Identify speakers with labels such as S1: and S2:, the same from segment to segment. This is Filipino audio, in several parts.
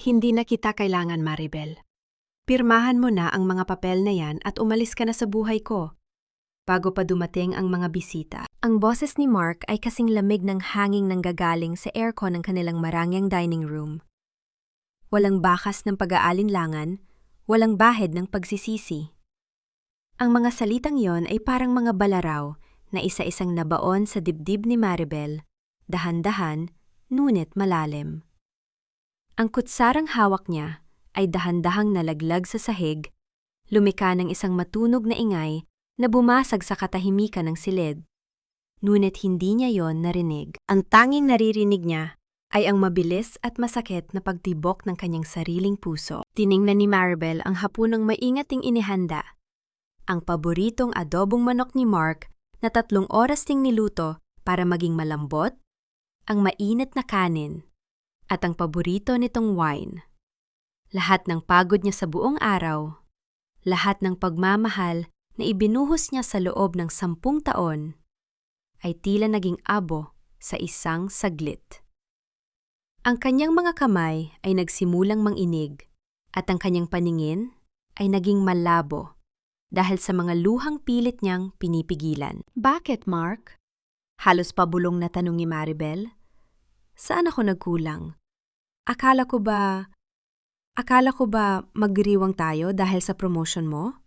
S1: Hindi na kita kailangan, Maribel. Pirmahan mo na ang mga papel na yan at umalis ka na sa buhay ko. Bago pa dumating ang mga bisita.
S2: Ang boses ni Mark ay kasing lamig ng hanging nanggagaling sa aircon ng kanilang marangyang dining room. Walang bakas ng pag-aalinlangan, walang bahid ng pagsisisi. Ang mga salitang yon ay parang mga balaraw na isa-isang nabaon sa dibdib ni Maribel, dahan-dahan, ngunit malalim. Ang kutsarang hawak niya ay dahan-dahang nalaglag sa sahig, lumika ng isang matunog na ingay na bumasag sa katahimikan ng silid. Ngunit hindi niya yon narinig. Ang tanging naririnig niya ay ang mabilis at masakit na pagtibok ng kanyang sariling puso. Tiningnan ni Maribel ang hapunang maingating inihanda. Ang paboritong adobong manok ni Mark na 3 oras ding niluto para maging malambot, ang mainit na kanin, at ang paborito nitong wine. Lahat ng pagod niya sa buong araw, lahat ng pagmamahal na ibinuhos niya sa loob ng 10 taon, ay tila naging abo sa isang saglit. Ang kanyang mga kamay ay nagsimulang manginig at ang kanyang paningin ay naging malabo dahil sa mga luhang pilit niyang pinipigilan.
S1: Bakit, Mark?
S2: Halos pabulong na tanong ni Maribel. Saan ako nagkulang? Akala ko ba magriwang tayo dahil sa promotion mo?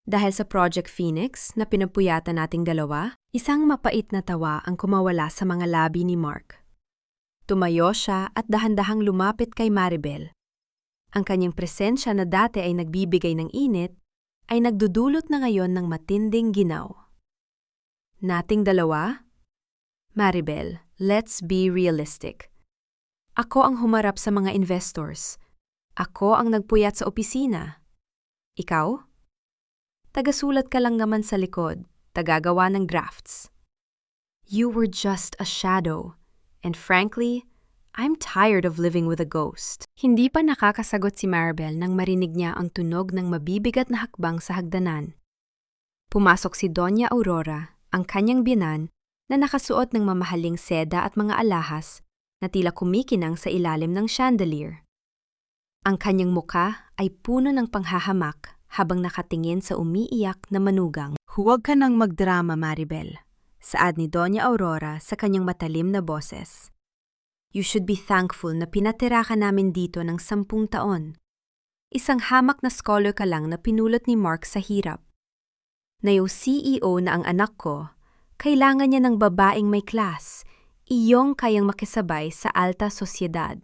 S2: Dahil sa Project Phoenix na pinapuyatan nating dalawa? Isang mapait na tawa ang kumawala sa mga labi ni Mark. Tumayo siya at dahan-dahang lumapit kay Maribel. Ang kanyang presensya na dati ay nagbibigay ng init, ay nagdudulot na ngayon ng matinding ginaw. Nating dalawa? Maribel, let's be realistic. Ako ang humarap sa mga investors. Ako ang nagpuyat sa opisina. Ikaw? Tagasulat ka lang naman sa likod, tagagawa ng drafts. You were just a shadow, and frankly, I'm tired of living with a ghost. Hindi pa nakakasagot si Maribel nang marinig niya ang tunog ng mabibigat na hakbang sa hagdanan. Pumasok si Doña Aurora, ang kanyang biyanan, na nakasuot ng mamahaling seda at mga alahas na tila kumikinang sa ilalim ng chandelier. Ang kanyang muka ay puno ng panghahamak habang nakatingin sa umiiyak na manugang. Huwag ka nang magdrama, Maribel, saad ni Doña Aurora sa kanyang matalim na boses. You should be thankful na pinatira ka namin dito ng 10 taon. Isang hamak na scholar ka lang na pinulot ni Mark sa hirap. Na yung CEO na ang anak ko, kailangan niya ng babaeng may class, iyong kayang makisabay sa alta sosyedad.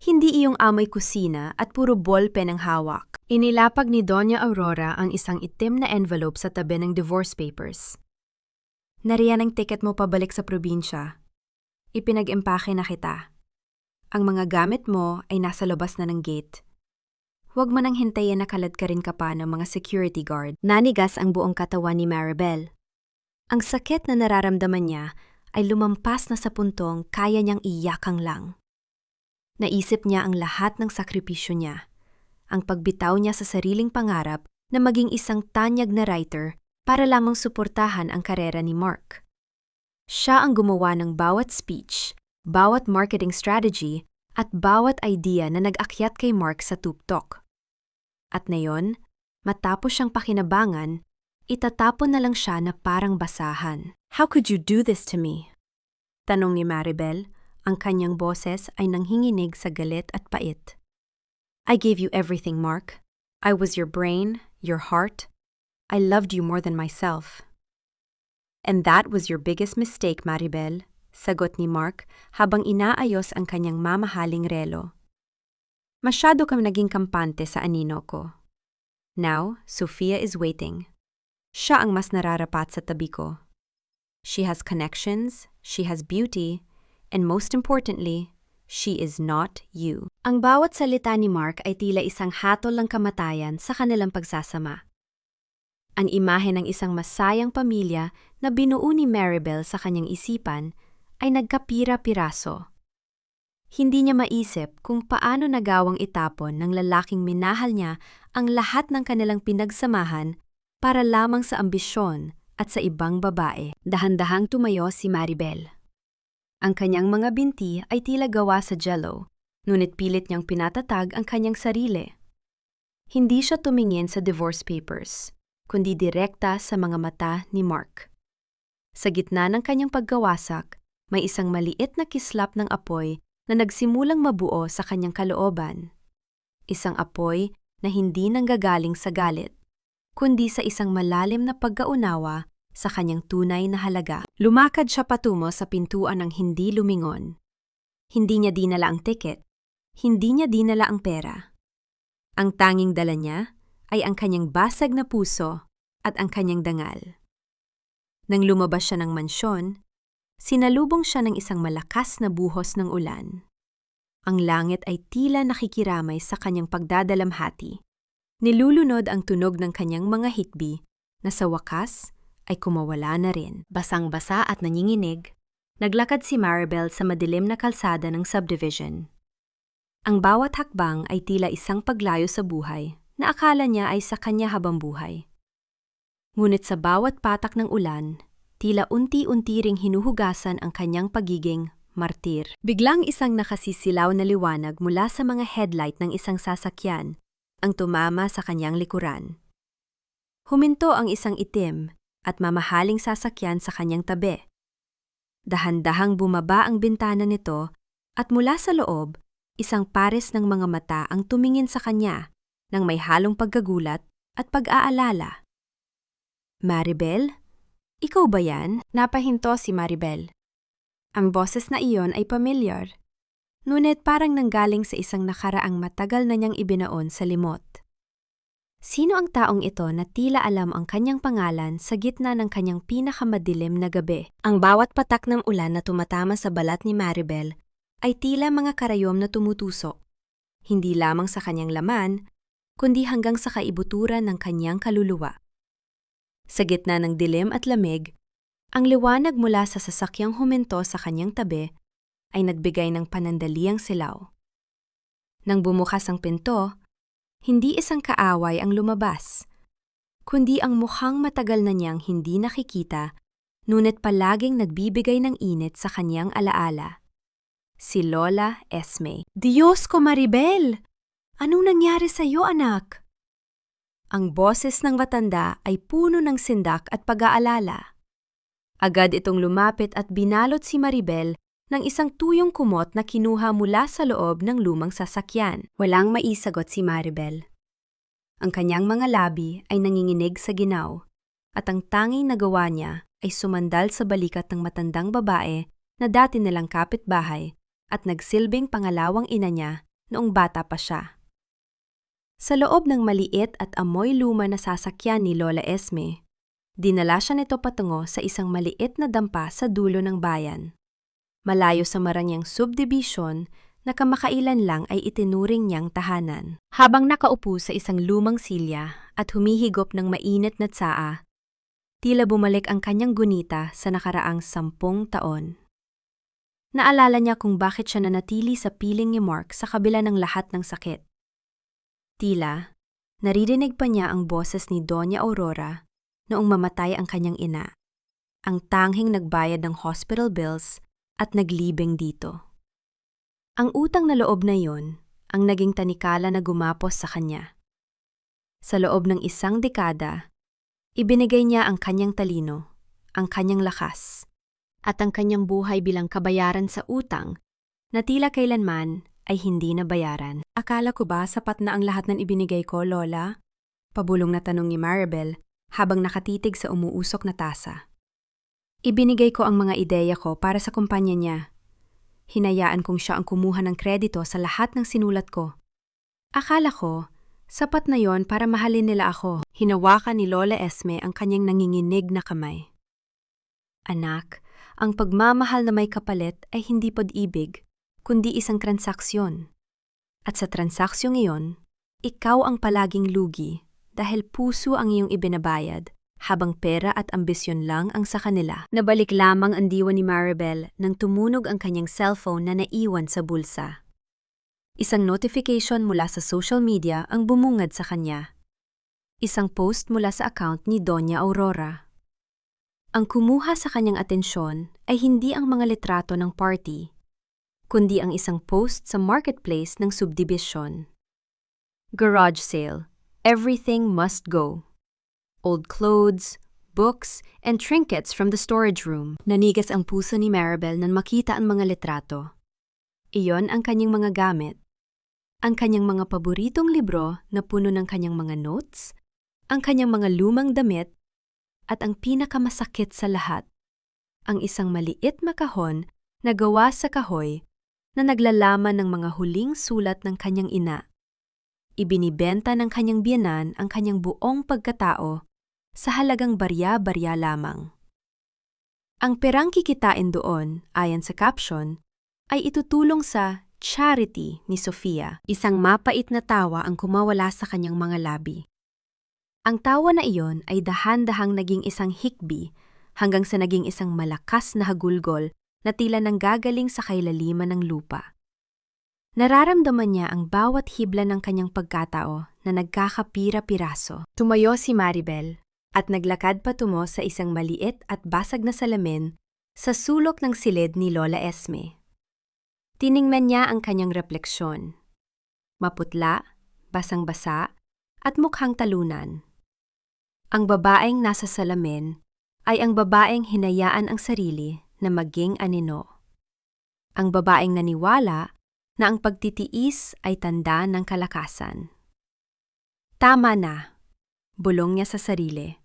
S2: Hindi iyong amoy kusina at puro ballpen ang hawak. Inilapag ni Doña Aurora ang isang itim na envelope sa tabi ng divorce papers. Nariyan ang tiket mo pabalik sa probinsya. Ipinag-empake na kita. Ang mga gamit mo ay nasa labas na ng gate. Huwag mo nang hintayin na kaladkarin ka pa ng mga security guard. Nanigas ang buong katawan ni Maribel. Ang sakit na nararamdaman niya ay lumampas na sa puntong kaya niyang iyakang lang. Naisip niya ang lahat ng sakripisyo niya. Ang pagbitaw niya sa sariling pangarap na maging isang tanyag na writer para lamang suportahan ang karera ni Mark. Siya ang gumawa ng bawat speech, bawat marketing strategy, at bawat idea na nag-akyat kay Mark sa tuktok. At ngayon, matapos siyang pakinabangan, itatapon na lang siya na parang basahan. How could you do this to me? Tanong ni Maribel, ang kanyang boses ay nanghinginig sa galit at pait. I gave you everything, Mark. I was your brain, your heart. I loved you more than myself. And that was your biggest mistake, Maribel, sagot ni Mark habang inaayos ang kanyang mamahaling relo. Masyado kang naging kampante sa anino ko. Now, Sofia is waiting. Siya ang mas nararapat sa tabi ko. She has connections, she has beauty, and most importantly, she is not you. Ang bawat salita ni Mark ay tila isang hatol ng kamatayan sa kanilang pagsasama. Ang imahe ng isang masayang pamilya na binuo ni Maribel sa kanyang isipan ay nagkapira-piraso. Hindi niya maisip kung paano nagawang itapon ng lalaking minahal niya ang lahat ng kanilang pinagsamahan para lamang sa ambisyon at sa ibang babae. Dahan-dahang tumayo si Maribel. Ang kanyang mga binti ay tila gawa sa jello Ngunit pilit niyang pinatatag ang kanyang sarili. Hindi siya tumingin sa divorce papers, kundi direkta sa mga mata ni Mark. Sa gitna ng kanyang pagkawasak, may isang maliit na kislap ng apoy na nagsimulang mabuo sa kanyang kalooban. Isang apoy na hindi nanggagaling sa galit, kundi sa isang malalim na pagkaunawa sa kanyang tunay na halaga. Lumakad siya patungo sa pintuan ng hindi lumingon. Hindi niya dinala ang ticket. Hindi niya dinala ang pera. Ang tanging dala niya ay ang kanyang basag na puso at ang kanyang dangal. Nang lumabas siya ng mansyon, sinalubong siya ng isang malakas na buhos ng ulan. Ang langit ay tila nakikiramay sa kanyang pagdadalamhati. Nilulunod ang tunog ng kanyang mga hikbi na sa wakas ay kumawala na rin. Basang-basa at nanginginig, naglakad si Maribel sa madilim na kalsada ng subdivision. Ang bawat hakbang ay tila isang paglayo sa buhay na akala niya ay sa kanya habang buhay. Ngunit sa bawat patak ng ulan, tila unti-unti ring hinuhugasan ang kanyang pagiging martir. Biglang isang nakasisilaw na liwanag mula sa mga headlight ng isang sasakyan ang tumama sa kanyang likuran. Huminto ang isang itim at mamahaling sasakyan sa kanyang tabi. Dahan-dahang bumaba ang bintana nito at mula sa loob, isang pares ng mga mata ang tumingin sa kanya nang may halong pagkagulat at pag-aalala. Maribel? Ikaw ba yan? Napahinto si Maribel. Ang boses na iyon ay pamilyar, ngunit parang nanggaling sa isang nakaraang matagal na niyang ibinaon sa limot. Sino ang taong ito na tila alam ang kanyang pangalan sa gitna ng kanyang pinakamadilim na gabi? Ang bawat patak ng ulan na tumatama sa balat ni Maribel ay tila mga karayom na tumutusok, hindi lamang sa kanyang laman, kundi hanggang sa kaibuturan ng kanyang kaluluwa. Sa gitna ng dilim at lamig, ang liwanag mula sa sasakyang huminto sa kanyang tabi ay nagbigay ng panandaliang silaw. Nang bumukas ang pinto, hindi isang kaaway ang lumabas, kundi ang mukhang matagal na niyang hindi nakikita, ngunit palaging nagbibigay ng init sa kanyang alaala. Si Lola Esme. Diyos ko, Maribel! Anong nangyari sa iyo, anak? Ang boses ng matanda ay puno ng sindak at pag-aalala. Agad itong lumapit at binalot si Maribel ng isang tuyong kumot na kinuha mula sa loob ng lumang sasakyan. Walang maisagot si Maribel. Ang kanyang mga labi ay nanginginig sa ginaw, at ang tanging nagawa niya ay sumandal sa balikat ng matandang babae na dati nilang kapitbahay at nagsilbing pangalawang ina niya noong bata pa siya. Sa loob ng maliit at amoy luma na sasakyan ni Lola Esme, dinala siya nito patungo sa isang maliit na dampa sa dulo ng bayan. Malayo sa maranyang subdivision na kamakailan lang ay itinuring niyang tahanan. Habang nakaupo sa isang lumang silya at humihigop ng mainit na tsaa, tila bumalik ang kanyang gunita sa nakaraang 10 taon. Naalala niya kung bakit siya nanatili sa piling ni Mark sa kabila ng lahat ng sakit. Tila, naririnig pa niya ang boses ni Doña Aurora noong mamatay ang kanyang ina, ang tanghing nagbayad ng hospital bills at naglibing dito. Ang utang na loob na yon ang naging tanikala na gumapos sa kanya. Sa loob ng 1 dekada, ibinigay niya ang kanyang talino, ang kanyang lakas, at ang kanyang buhay bilang kabayaran sa utang na tila kailanman ay hindi nabayaran. Akala ko ba sapat na ang lahat ng ibinigay ko, Lola? Pabulong na tanong ni Maribel habang nakatitig sa umuusok na tasa. Ibinigay ko ang mga ideya ko para sa kumpanya niya. Hinayaan kong siya ang kumuha ng kredito sa lahat ng sinulat ko. Akala ko, sapat na yon para mahalin nila ako. Hinawakan ni Lola Esme ang kanyang nanginginig na kamay. Anak, ang pagmamahal na may kapalit ay hindi pag-ibig, kundi isang transaksyon. At sa transaksyong iyon, ikaw ang palaging lugi dahil puso ang iyong ibinabayad, habang pera at ambisyon lang ang sa kanila. Nabalik lamang ang diwa ni Maribel nang tumunog ang kanyang cellphone na naiwan sa bulsa. Isang notification mula sa social media ang bumungad sa kanya. Isang post mula sa account ni Doña Aurora. Ang kumuha sa kanyang atensyon ay hindi ang mga litrato ng party, kundi ang isang post sa marketplace ng subdivision. Garage sale. Everything must go. Old clothes, books, and trinkets from the storage room. Nanigas ang puso ni Maribel nang makita ang mga litrato. Iyon ang kanyang mga gamit. Ang kanyang mga paboritong libro na puno ng kanyang mga notes, ang kanyang mga lumang damit, at ang pinakamasakit sa lahat, ang isang maliit na kahon na gawa sa kahoy na naglalaman ng mga huling sulat ng kanyang ina. Ibinibenta ng kanyang biyenan ang kanyang buong pagkatao sa halagang barya-barya lamang. Ang perang kikitain doon, ayon sa caption, ay itutulong sa charity ni Sofia. Isang mapait na tawa ang kumawala sa kanyang mga labi. Ang tawa na iyon ay dahan-dahang naging isang hikbi hanggang sa naging isang malakas na hagulgol na tila nanggagaling sa kailaliman ng lupa. Nararamdaman niya ang bawat hibla ng kanyang pagkatao na nagkakapira-piraso. Tumayo si Maribel at naglakad patungo sa isang maliit at basag na salamin sa sulok ng silid ni Lola Esme. Tiningnan niya ang kanyang refleksyon. Maputla, basang-basa, at mukhang talunan. Ang babaeng nasa salamin ay ang babaeng hinayaan ang sarili na maging anino. Ang babaeng naniwala na ang pagtitiis ay tanda ng kalakasan. Tama na, bulong niya sa sarili.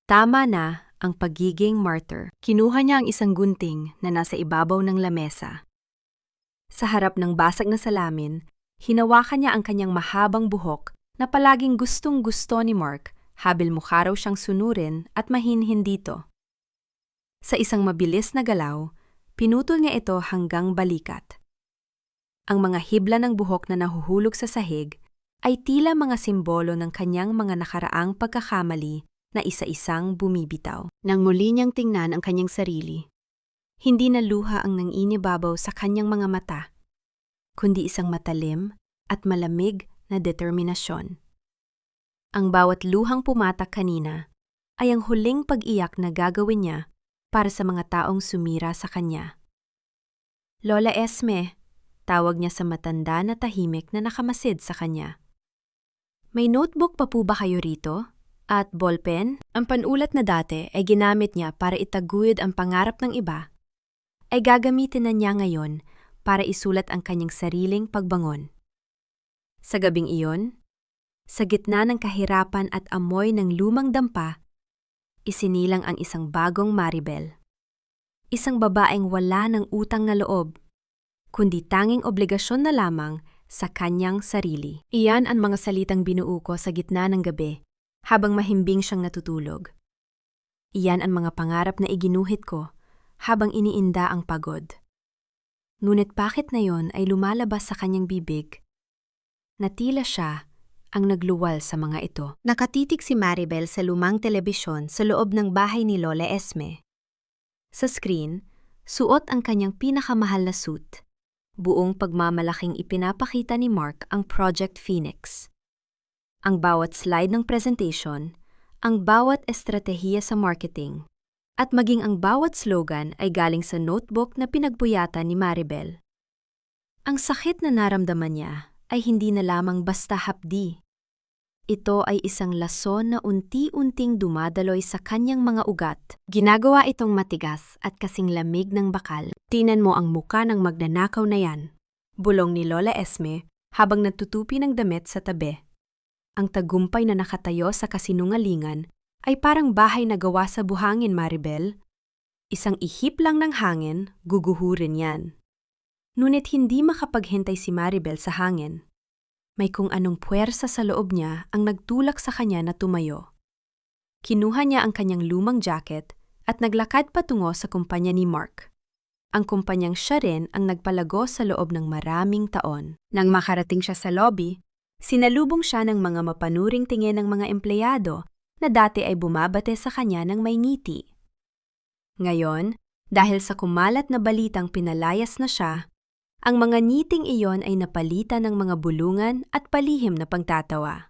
S2: Tama na ang pagiging martyr. Kinuha niya ang isang gunting na nasa ibabaw ng lamesa. Sa harap ng basag na salamin, hinawakan niya ang kanyang mahabang buhok na palaging gustong-gusto ni Mark, habil mukha raw siyang sunurin at mahinhin dito. Sa isang mabilis na galaw, pinutol niya ito hanggang balikat. Ang mga hibla ng buhok na nahuhulog sa sahig ay tila mga simbolo ng kanyang mga nakaraang pagkakamali na isa-isang bumibitaw. Nang muli niyang tingnan ang kanyang sarili, hindi na luha ang nanginibabaw sa kanyang mga mata, kundi isang matalim at malamig na determinasyon. Ang bawat luhang pumatak kanina ay ang huling pag-iyak na gagawin niya para sa mga taong sumira sa kanya. Lola Esme, tawag niya sa matanda na tahimik na nakamasid sa kanya. May notebook pa po ba kayo rito? At ballpen? Ang panulat na dati ay ginamit niya para itaguyod ang pangarap ng iba, ay gagamitin na niya ngayon para isulat ang kanyang sariling pagbangon. Sa gabing iyon, sa gitna ng kahirapan at amoy ng lumang dampa, isinilang ang isang bagong Maribel. Isang babaeng wala ng utang na loob, kundi tanging obligasyon na lamang sa kanyang sarili. Iyan ang mga salitang binuo ko sa gitna ng gabi, habang mahimbing siyang natutulog. Iyan ang mga pangarap na iginuhit ko habang iniinda ang pagod. Ngunit bakit na yon ay lumalabas sa kanyang bibig na tila siya ang nagluwal sa mga ito. Nakatitig si Maribel sa lumang telebisyon sa loob ng bahay ni Lola Esme. Sa screen, suot ang kanyang pinakamahal na suit. Buong pagmamalaking ipinapakita ni Mark ang Project Phoenix. Ang bawat slide ng presentation, ang bawat estratehiya sa marketing, at maging ang bawat slogan ay galing sa notebook na pinagbuyatan ni Maribel. Ang sakit na naramdaman niya ay hindi na lamang basta hapdi. Ito ay isang lason na unti-unting dumadaloy sa kanyang mga ugat. Ginagawa itong matigas at kasing lamig ng bakal. Tinan mo ang muka ng magnanakaw na yan, bulong ni Lola Esme habang nagtutupi ng damit sa tabi. Ang tagumpay na nakatayo sa kasinungalingan ay parang bahay na gawa sa buhangin, Maribel. Isang ihip lang ng hangin, guguhurin yan. Ngunit hindi makapaghintay si Maribel sa hangin. May kung anong puwersa sa loob niya ang nagtulak sa kanya na tumayo. Kinuha niya ang kanyang lumang jacket at naglakad patungo sa kumpanya ni Mark. Ang kumpanyang siya rin ang nagpalago sa loob ng maraming taon. Nang makarating siya sa lobby, sinalubong siya ng mga mapanuring tingin ng mga empleyado na dati ay bumabate sa kanya ng may ngiti. Ngayon, dahil sa kumalat na balitang pinalayas na siya, ang mga ngiting iyon ay napalitan ng mga bulungan at palihim na pagtatawa.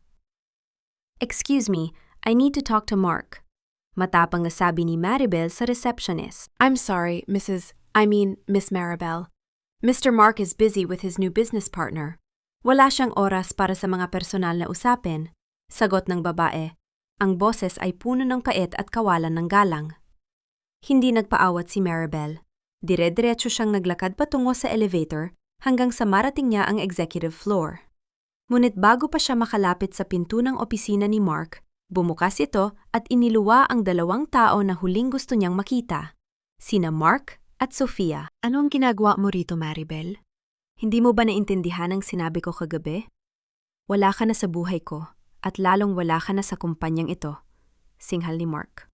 S2: "Excuse me, I need to talk to Mark," matapang na sabi ni Maribel sa receptionist.
S3: "I'm sorry, Miss Maribel.
S1: Mr. Mark is busy with his new business partner. Wala siyang oras para sa mga personal na usapin. Sagot ng babae. Ang boses ay puno ng pait at kawalan ng galang. Hindi nagpaawat si Maribel. Dire-diretso siyang naglakad patungo sa elevator hanggang sa marating niya ang executive floor. Ngunit bago pa siya makalapit sa pinto ng opisina ni Mark, bumukas ito at iniluwa ang dalawang tao na huling gusto niyang makita, sina Mark at Sofia.
S2: Ano ang ginagawa mo rito, Maribel? Hindi mo ba naintindihan ang sinabi ko kagabi? Wala ka na sa buhay ko at lalong wala ka na sa kumpanyang ito, singhal ni Mark.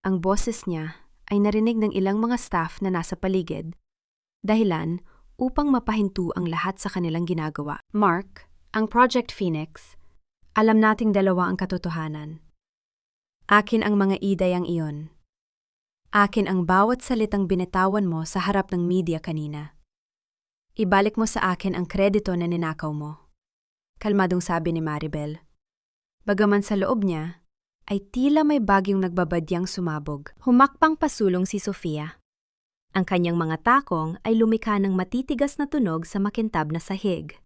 S2: Ang boses niya ay narinig ng ilang mga staff na nasa paligid, dahilan upang mapahinto ang lahat sa kanilang ginagawa.
S1: Mark, ang Project Phoenix, alam nating dalawa ang katotohanan. Akin ang mga ideyang iyon. Akin ang bawat salitang binitawan mo sa harap ng media kanina. Ibalik mo sa akin ang kredito na ninakaw mo. Kalmadong sabi ni Maribel. Bagaman sa loob niya, ay tila may bagyong nagbabadyang sumabog. Humakpang pasulong si Sofia. Ang kanyang mga takong ay lumikha ng matitigas na tunog sa makintab na sahig.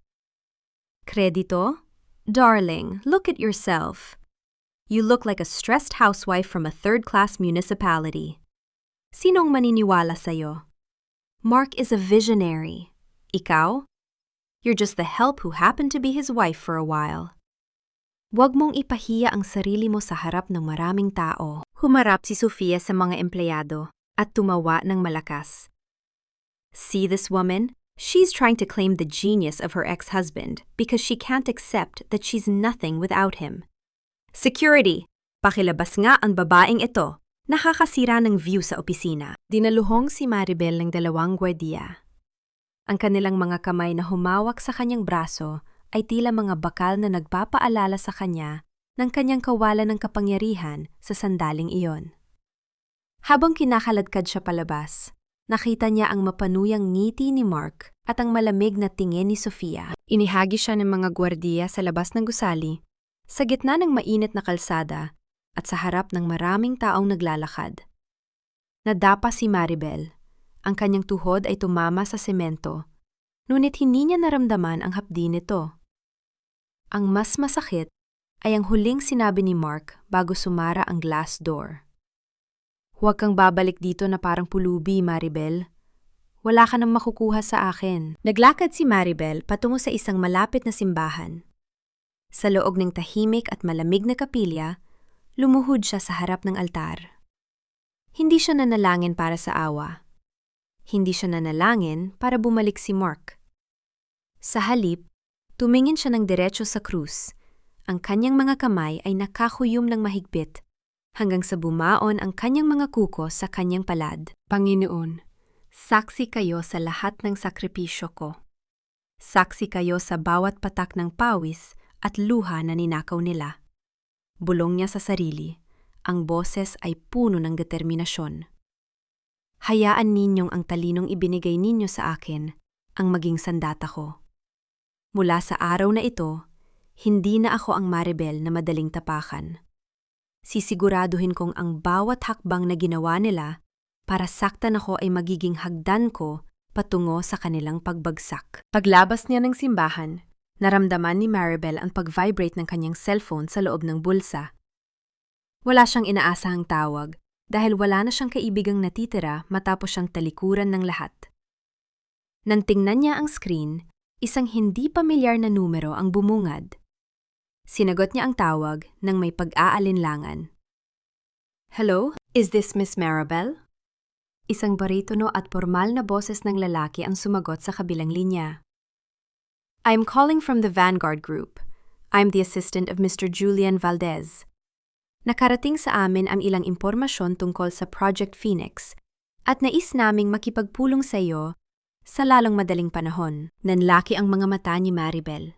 S1: Kredito? Darling, look at yourself. You look like a stressed housewife from a third-class municipality. Sinong maniniwala sa'yo? Mark is a visionary. Ikaw? You're just the help who happened to be his wife for a while. Huwag mong ipahiya ang sarili mo sa harap ng maraming tao. Humarap si Sofia sa mga empleyado at tumawa ng malakas. See this woman? She's trying to claim the genius of her ex-husband because she can't accept that she's nothing without him. Security! Pakilabas nga ang babaeng ito. Nakakasira ng view sa opisina. Dinaluhong si Maribel ng dalawang gwardiya. Ang kanilang mga kamay na humawak sa kanyang braso ay tila mga bakal na nagpapaalala sa kanya ng kanyang kawalan ng kapangyarihan sa sandaling iyon. Habang kinakaladkad siya palabas, nakita niya ang mapanuyang ngiti ni Mark at ang malamig na tingin ni Sofia. Inihagi siya ng mga gwardiya sa labas ng gusali, sa gitna ng mainit na kalsada at sa harap ng maraming taong naglalakad. Nadapa si Maribel. Ang kanyang tuhod ay tumama sa semento, ngunit hindi niya naramdaman ang hapdi nito. Ang mas masakit ay ang huling sinabi ni Mark bago sumara ang glass door. Huwag kang babalik dito na parang pulubi, Maribel. Wala ka nang makukuha sa akin. Naglakad si Maribel patungo sa isang malapit na simbahan. Sa loob ng tahimik at malamig na kapilya, lumuhod siya sa harap ng altar. Hindi siya nanalangin para sa awa. Hindi siya nanalangin para bumalik si Mark. Sa halip, tumingin siya ng diretso sa krus. Ang kanyang mga kamay ay nakakuyom ng mahigpit, hanggang sa bumaon ang kanyang mga kuko sa kanyang palad. Panginoon, saksi kayo sa lahat ng sakripisyo ko. Saksi kayo sa bawat patak ng pawis at luha na ninakaw nila. Bulong niya sa sarili, ang boses ay puno ng determinasyon. Hayaan ninyong ang talinong ibinigay ninyo sa akin ang maging sandata ko. Mula sa araw na ito, hindi na ako ang Maribel na madaling tapakan. Sisiguraduhin kong ang bawat hakbang na ginawa nila para saktan ako ay magiging hagdan ko patungo sa kanilang pagbagsak. Paglabas niya ng simbahan, naramdaman ni Maribel ang pag-vibrate ng kanyang cellphone sa loob ng bulsa. Wala siyang inaasahang tawag dahil wala na siyang kaibigang natitira matapos siyang talikuran ng lahat. Nang tingnan niya ang screen, isang hindi pamilyar na numero ang bumungad. Sinagot niya ang tawag nang may pag-aalinlangan. Hello, is this Miss Maribel? Isang baritono at formal na boses ng lalaki ang sumagot sa kabilang linya. I'm calling from the Vanguard Group. I'm the assistant of Mr. Julian Valdez. Nakarating sa amin ang ilang impormasyon tungkol sa Project Phoenix at nais naming makipagpulong sa iyo sa lalong madaling panahon. Nanlaki ang mga mata ni Maribel.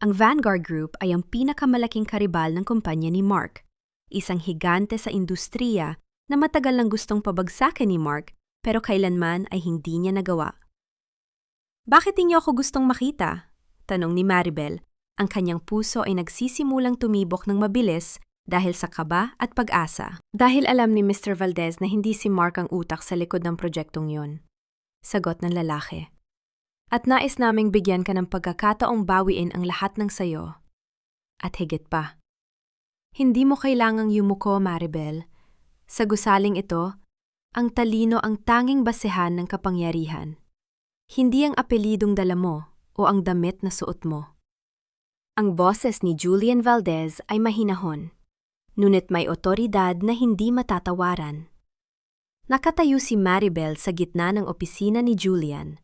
S1: Ang Vanguard Group ay ang pinakamalaking karibal ng kumpanya ni Mark, isang higante sa industriya na matagal nang gustong pabagsakin ni Mark pero kailanman ay hindi niya nagawa. Bakit niyo ako gustong makita? Tanong ni Maribel. Ang kanyang puso ay nagsisimulang tumibok ng mabilis dahil sa kaba at pag-asa. Dahil alam ni Mr. Valdez na hindi si Mark ang utak sa likod ng proyektong yon. sagot ng lalaki. At nais naming bigyan ka ng pagkakataong bawiin ang lahat ng sayo. At higit pa. Hindi mo kailangang yumuko, Maribel. Sa gusaling ito, ang talino ang tanging basehan ng kapangyarihan. Hindi ang apelidong dala mo o ang damit na suot mo. Ang boses ni Julian Valdez ay mahinahon, ngunit may otoridad na hindi matatawaran. Nakatayo si Maribel sa gitna ng opisina ni Julian,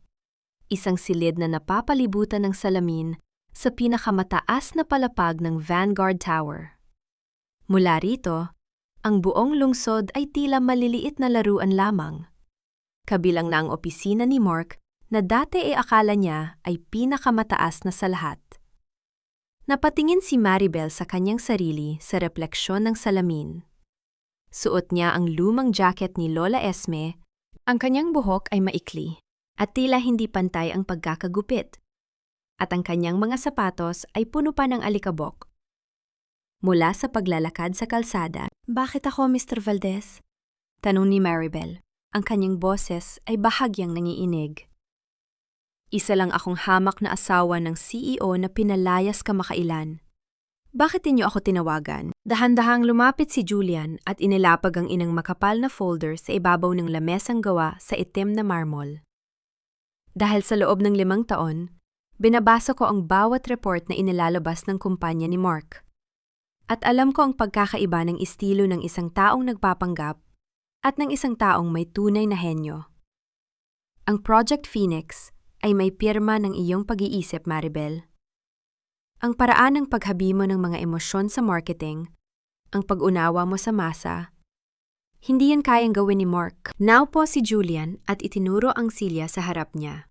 S1: isang silid na napapalibutan ng salamin sa pinakamataas na palapag ng Vanguard Tower. Mula rito, ang buong lungsod ay tila maliliit na laruan lamang. Kabilang na ang opisina ni Mark na dati ay akala niya ay pinakamataas na sa lahat. Napatingin si Maribel sa kanyang sarili sa refleksyon ng salamin. Suot niya ang lumang jacket ni Lola Esme, ang kanyang buhok ay maikli at tila hindi pantay ang pagkakagupit, at ang kanyang mga sapatos ay puno pa ng alikabok. Mula sa paglalakad sa kalsada, "Bakit ako, Mr. Valdez?" tanong ni Maribel. Ang kanyang boses ay bahagyang nangiinig. "Isa lang akong hamak na asawa ng CEO na pinalayas kamakailan. Bakit ninyo ako tinawagan?" Dahan-dahang lumapit si Julian at inilapag ang inang makapal na folder sa ibabaw ng lamesang gawa sa itim na marmol. Dahil sa loob ng 5 taon, binabasa ko ang bawat report na inilalabas ng kumpanya ni Mark. At alam ko ang pagkakaiba ng estilo ng isang taong nagpapanggap at ng isang taong may tunay na henyo. Ang Project Phoenix ay may pirma ng iyong pag-iisip, Maribel. Ang paraan ng paghabi mo ng mga emosyon sa marketing, ang pag-unawa mo sa masa, hindi yan kayang gawin ni Mark. Naupo si Julian at itinuro ang silya sa harap niya.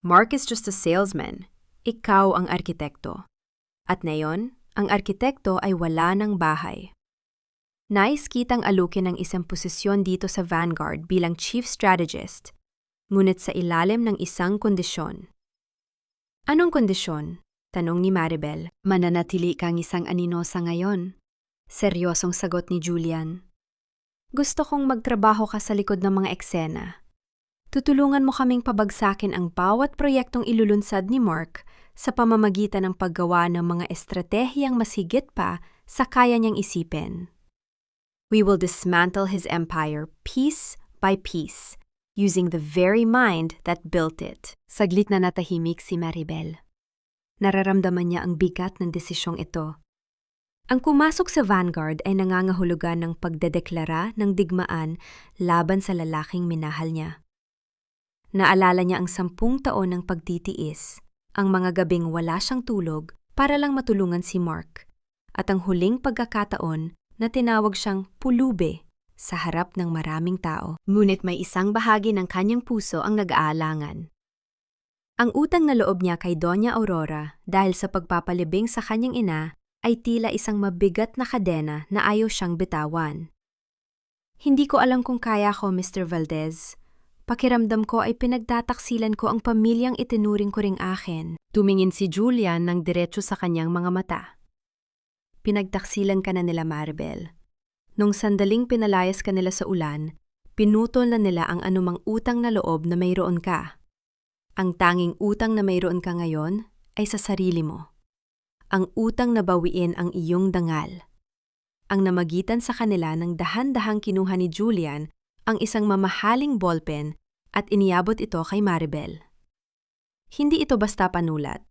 S1: "Mark is just a salesman. Ikaw ang arkitekto. At ngayon, ang arkitekto ay wala ng bahay. Nais kitang alukin ng isang posisyon dito sa Vanguard bilang chief strategist, ngunit sa ilalim ng isang kondisyon." "Anong kondisyon?" tanong ni Maribel. "Mananatili kang isang aninosa ngayon." Seryosong sagot ni Julian. "Gusto kong magtrabaho ka sa likod ng mga eksena. Tutulungan mo kaming pabagsakin ang bawat proyektong ilulunsad ni Mark sa pamamagitan ng paggawa ng mga estratehiyang mas higit pa sa kaya niyang isipin. We will dismantle his empire piece by piece, using the very mind that built it." Saglit na natahimik si Maribel. Nararamdaman niya ang bigat ng desisyong ito. Ang pumasok sa Vanguard ay nangangahulugan ng pagdedeklara ng digmaan laban sa lalaking minahal niya. Naalala niya ang 10 taon ng pagtitiis, ang mga gabing wala siyang tulog para lang matulungan si Mark, at ang huling pagkakataon na tinawag siyang pulube sa harap ng maraming tao. Ngunit may isang bahagi ng kanyang puso ang nag-aalangan. Ang utang na loob niya kay Doña Aurora dahil sa pagpapalibing sa kanyang ina ay tila isang mabigat na kadena na ayaw siyang bitawan. "Hindi ko alam kung kaya ko, Mr. Valdez. Pakiramdam ko ay pinagtataksilan ko ang pamilyang itinuring ko ring akin." Tumingin si Julian ng diretso sa kanyang mga mata. "Pinagtaksilan ka na nila, Maribel. Nung sandaling pinalayas ka nila sa ulan, pinutol na nila ang anumang utang na loob na mayroon ka. Ang tanging utang na mayroon ka ngayon ay sa sarili mo. Ang utang na bawiin ang iyong dangal." Ang namagitan sa kanila ng dahan-dahang kinuha ni Julian ang isang mamahaling ballpen at iniabot ito kay Maribel. Hindi ito basta panulat.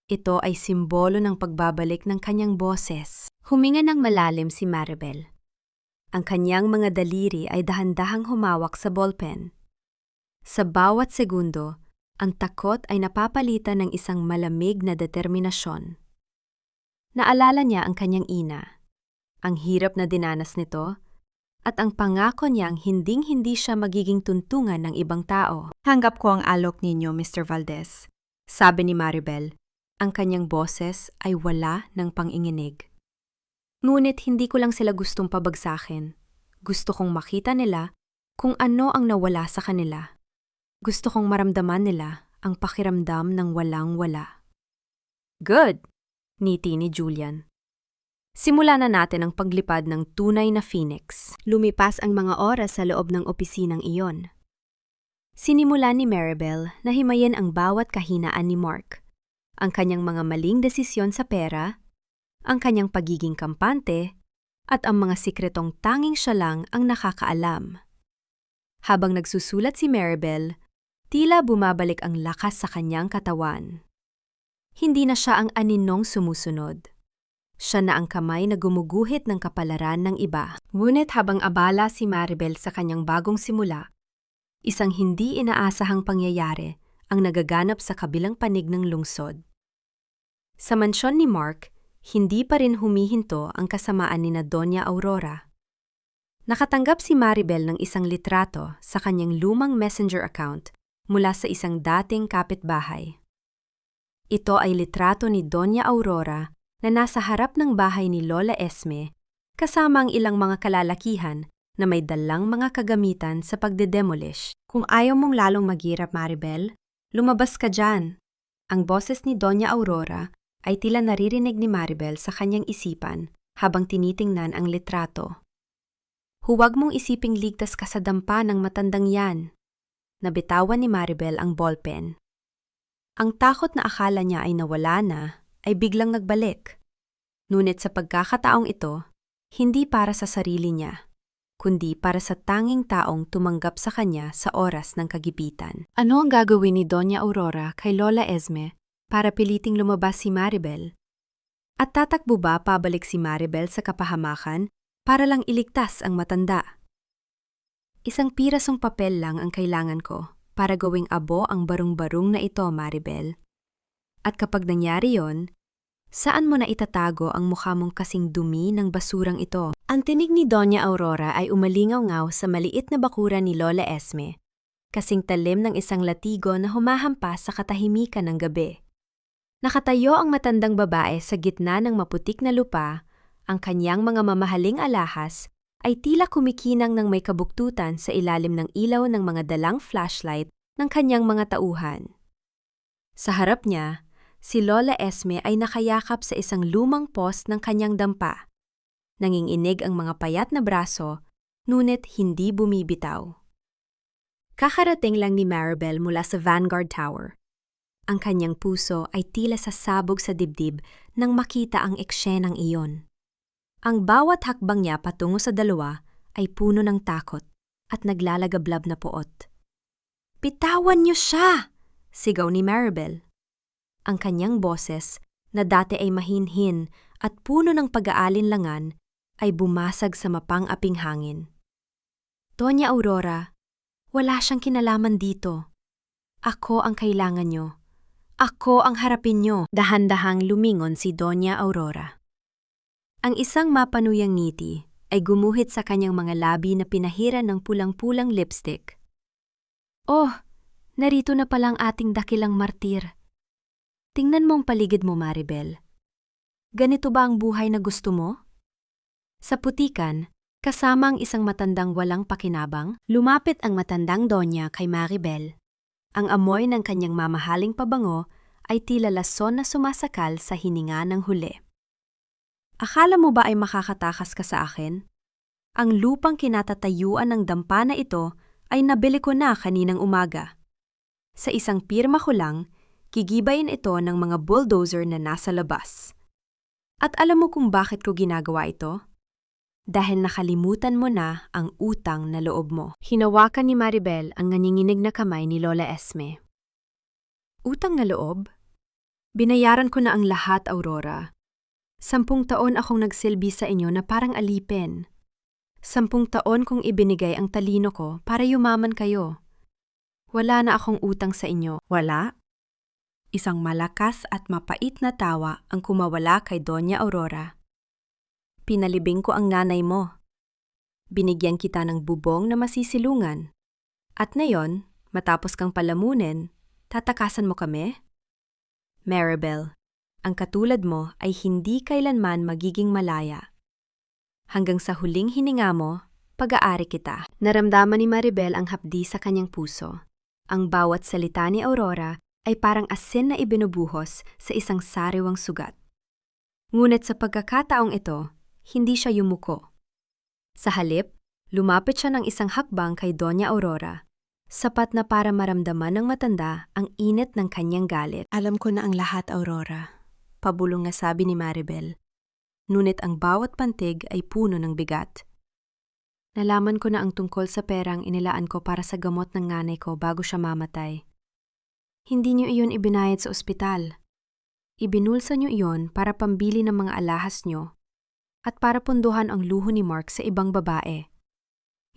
S1: Ito ay simbolo ng pagbabalik ng kanyang boses. Huminga ng malalim si Maribel. Ang kanyang mga daliri ay dahan-dahang humawak sa ballpen. Sa bawat segundo, ang takot ay napapalitan ng isang malamig na determinasyon. Naalala niya ang kanyang ina, ang hirap na dinanas nito, at ang pangako niyang hinding-hindi siya magiging tuntungan ng ibang tao. "Tanggap ko ang alok ninyo, Mr. Valdez," sabi ni Maribel. Ang kanyang boses ay wala ng panginginig. "Ngunit hindi ko lang sila gustong pabagsakin. Gusto kong makita nila kung ano ang nawala sa kanila. Gusto kong maramdaman nila ang pakiramdam ng walang-wala." "Good," ngiti ni Julian. "Simulan na natin ang paglipad ng tunay na Phoenix." Lumipas ang mga oras sa loob ng opisinang iyon.
S2: Sinimulan ni Maribel na himayin ang bawat kahinaan ni Mark. Ang kanyang mga maling desisyon sa pera, ang kanyang pagiging kampante, at ang mga sikretong tanging siya lang ang nakakaalam. Habang nagsusulat si Maribel, tila bumabalik ang lakas sa kanyang katawan. Hindi na siya ang aninong sumusunod. Siya na ang kamay na gumuguhit ng kapalaran ng iba. Ngunit habang abala si Maribel sa kanyang bagong simula, isang hindi inaasahang pangyayari ang nagaganap sa kabilang panig ng lungsod. Sa mansyon ni Mark, hindi pa rin humihinto ang kasamaan ni Doña Aurora. Nakatanggap si Maribel ng isang litrato sa kanyang lumang messenger account mula sa isang dating kapitbahay. Ito ay litrato ni Doña Aurora na nasa harap ng bahay ni Lola Esme kasama ang ilang mga kalalakihan na may dalang mga kagamitan sa pagdedemolish. Kung ayaw mong lalong maghirap, Maribel, lumabas ka dyan. Ang boses ni Doña Aurora ay tila naririnig ni Maribel sa kanyang isipan habang tinitingnan ang litrato. Huwag mong isiping ligtas ka sa dampa ng matandang yan. Nabitawan ni Maribel ang ballpen. Ang takot na akala niya ay nawala na ay biglang nagbalik. Ngunit sa pagkakataong ito, hindi para sa sarili niya, kundi para sa tanging taong tumanggap sa kanya sa oras ng kagipitan. Ano ang gagawin ni Doña Aurora kay Lola Esme para piliting lumabas si Maribel? At tatakbo ba pabalik si Maribel sa kapahamakan para lang iligtas ang matanda? Isang pirasong papel lang ang kailangan ko para gawing abo ang barong-barong na ito, Maribel. At kapag nangyari yon, saan mo na itatago ang mukha mong kasing dumi ng basurang ito? Ang tinig ni Doña Aurora ay umalingaw-ngaw sa maliit na bakuran ni Lola Esme, kasing talim ng isang latigo na humahampas sa katahimikan ng gabi. Nakatayo ang matandang babae sa gitna ng maputik na lupa, ang kanyang mga mamahaling alahas ay tila kumikinang ng may kabuktutan sa ilalim ng ilaw ng mga dalang flashlight ng kanyang mga tauhan. Sa harap niya, si Lola Esme ay nakayakap sa isang lumang post ng kanyang dampa. Nanginginig ang mga payat na braso, ngunit hindi bumibitaw. Kakarating lang ni Maribel mula sa Vanguard Tower. Ang kanyang puso ay tila sasabog sa dibdib nang makita ang eksenang iyon. Ang bawat hakbang niya patungo sa dalawa ay puno ng takot at naglalagablab na poot. "Bitawan niyo siya!" sigaw ni Maribel. Ang kanyang boses, na dati ay mahinhin at puno ng pag-aalinlangan, ay bumasag sa mapang-aping hangin. "Doña Aurora, wala siyang kinalaman dito. Ako ang kailangan niyo. Ako ang harapin niyo." Dahan-dahang lumingon si Doña Aurora. Ang isang mapanuyang ngiti ay gumuhit sa kanyang mga labi na pinahiran ng pulang-pulang lipstick. "Oh, narito na palang ating dakilang martir. Tingnan mo ang paligid mo, Maribel. Ganito ba ang buhay na gusto mo?" Sa putikan, kasama ang isang matandang walang pakinabang, lumapit ang matandang donya kay Maribel. Ang amoy ng kanyang mamahaling pabango ay tila lason na sumasakal sa hininga ng huli. "Akala mo ba ay makakatakas ka sa akin? Ang lupang kinatatayuan ng dampa na ito ay nabili ko na kaninang umaga. Sa isang pirma ko lang, gigibayin ito ng mga bulldozer na nasa labas. At alam mo kung bakit ko ginagawa ito? Dahil nakalimutan mo na ang utang na loob mo." Hinawakan ni Maribel ang nanginginig na kamay ni Lola Esme. "Utang na loob? Binayaran ko na ang lahat, Aurora. 10 taon akong nagsilbi sa inyo na parang alipin. 10 taon kong ibinigay ang talino ko para yumaman kayo. Wala na akong utang sa inyo." "Wala?" Isang malakas at mapait na tawa ang kumawala kay Doña Aurora. "Pinalibing ko ang nanay mo. Binigyan kita ng bubong na masisilungan. At ngayon, matapos kang palamunin, tatakasan mo kami? Maribel, ang katulad mo ay hindi kailanman magiging malaya. Hanggang sa huling hininga mo, pag-aari kita." Naramdaman ni Maribel ang hapdi sa kanyang puso. Ang bawat salita ni Aurora ay parang asin na ibinubuhos sa isang sariwang sugat. Ngunit sa pagkakataong ito, hindi siya yumuko. Sa halip, lumapit siya ng isang hakbang kay Doña Aurora. Sapat na para maramdaman ng matanda ang init ng kanyang galit.
S1: Alam ko na ang lahat, Aurora. Pabulong na sabi ni Maribel. Ngunit ang bawat pantig ay puno ng bigat. Nalaman ko na ang tungkol sa perang inilaan ko para sa gamot ng nanay ko bago siya mamatay. Hindi niyo iyon ibinayad sa ospital. Ibinulsa niyo iyon para pambili ng mga alahas niyo at para punduhan ang luho ni Mark sa ibang babae.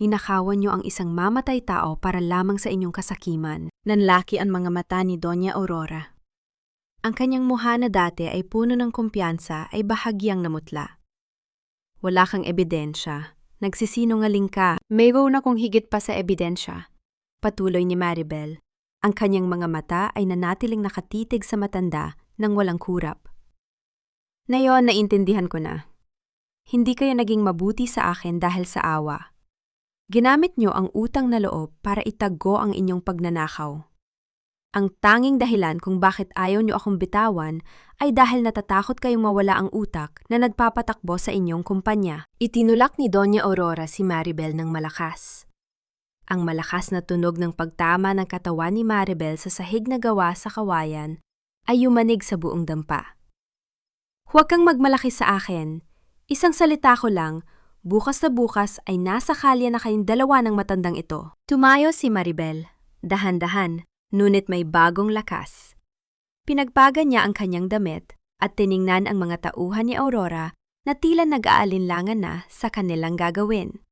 S1: Ninakawan niyo ang isang mamatay tao para lamang sa inyong kasakiman. Nanlaki ang mga mata ni Doña Aurora. Ang kanyang mukha na dati ay puno ng kumpiyansa ay bahagyang namutla. Wala kang ebidensya. Nagsisinungaling ka. Mayroon akong higit pa sa ebidensya. Patuloy ni Maribel. Ang kanyang mga mata ay nanatiling nakatitig sa matanda nang walang kurap. Ngayon, naintindihan ko na. Hindi kayo naging mabuti sa akin dahil sa awa. Ginamit niyo ang utang na loob para itaggo ang inyong pagnanakaw. Ang tanging dahilan kung bakit ayaw niyo akong bitawan ay dahil natatakot kayong mawala ang utak na nagpapatakbo sa inyong kumpanya. Itinulak ni Doña Aurora si Maribel ng malakas. Ang malakas na tunog ng pagtama ng katawan ni Maribel sa sahig na gawa sa kawayan ay yumanig sa buong dampa. Huwag kang magmalaki sa akin. Isang salita ko lang, bukas na bukas ay nasa kalye na kayong dalawa ng matandang ito. Tumayo si Maribel, dahan-dahan, ngunit may bagong lakas. Pinagpagan niya ang kanyang damit at tiningnan ang mga tauhan ni Aurora na tila nag-aalinlangan na sa kanilang gagawin.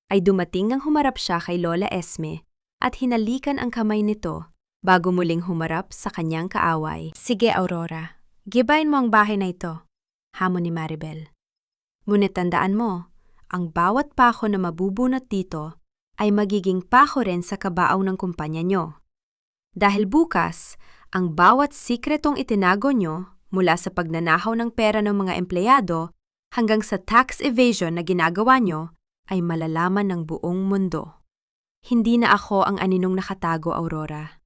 S1: Ay dumating nang humarap siya kay Lola Esme at hinalikan ang kamay nito bago muling humarap sa kanyang kaaway. Sige, Aurora, gibayin mo ang bahay na ito, hamon ni Maribel. Ngunit tandaan mo, ang bawat pako na mabubunot dito ay magiging pako rin sa kabaaw ng kumpanya nyo. Dahil bukas, ang bawat sikretong itinago nyo mula sa pagnanahaw ng pera ng mga empleyado hanggang sa tax evasion na ginagawa nyo ay malalaman ng buong mundo. Hindi na ako ang aninong nakatago, Aurora.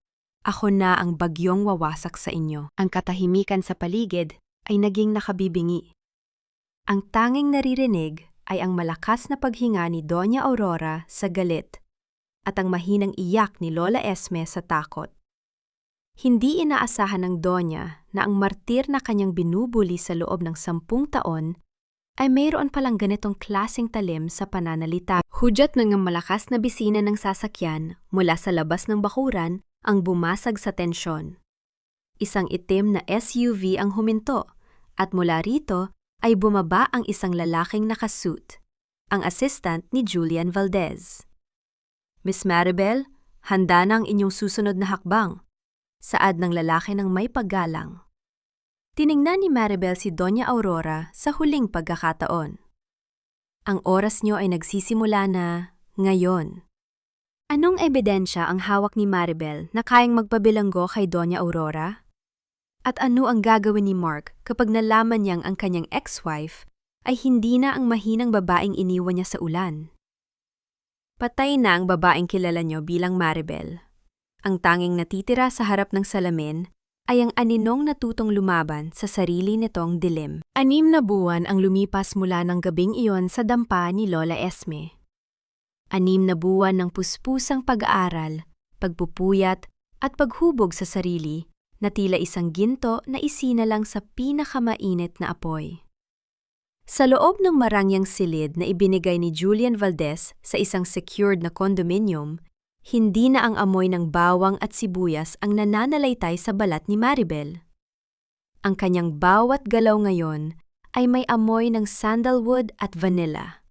S1: Ako na ang bagyong wawasak sa inyo. Ang katahimikan sa paligid ay naging nakabibingi. Ang tanging naririnig ay ang malakas na paghinga ni Doña Aurora sa galit at ang mahinang iyak ni Lola Esme sa takot. Hindi inaasahan ng Doña na ang martir na kanyang binubuli sa loob ng 10 taon ay mayroon palang ganitong klaseng talim sa pananalita. Hudyat ng malakas na bisina ng sasakyan mula sa labas ng bakuran ang bumasag sa tensyon. Isang itim na SUV ang huminto at mula rito ay bumaba ang isang lalaking nakasuit, ang assistant ni Julian Valdez. Miss Maribel, handa na ang inyong susunod na hakbang, saad ng lalaki ng may paggalang. Tiningnan ni Maribel si Doña Aurora sa huling pagkakataon. Ang oras niyo ay nagsisimula na ngayon. Anong ebidensya ang hawak ni Maribel na kayang magpabilanggo kay Doña Aurora? At ano ang gagawin ni Mark kapag nalaman niyang ang kanyang ex-wife ay hindi na ang mahinang babaeng iniwan niya sa ulan? Patay na ang babaeng kilala niyo bilang Maribel. Ang tanging natitira sa harap ng salamin ay ang aninong natutong lumaban sa sarili nitong dilim. 6 na buwan ang lumipas mula ng gabing iyon sa dampa ni Lola Esme. 6 na buwan ng puspusang pag-aaral, pagpupuyat at paghubog sa sarili na tila isang ginto na isinalang sa pinakamainit na apoy. Sa loob ng marangyang silid na ibinigay ni Julian Valdez sa isang secured na condominium, hindi na ang amoy ng bawang at sibuyas ang nananalaytay sa balat ni Maribel. Ang kanyang bawat galaw ngayon ay may amoy ng sandalwood at vanilla.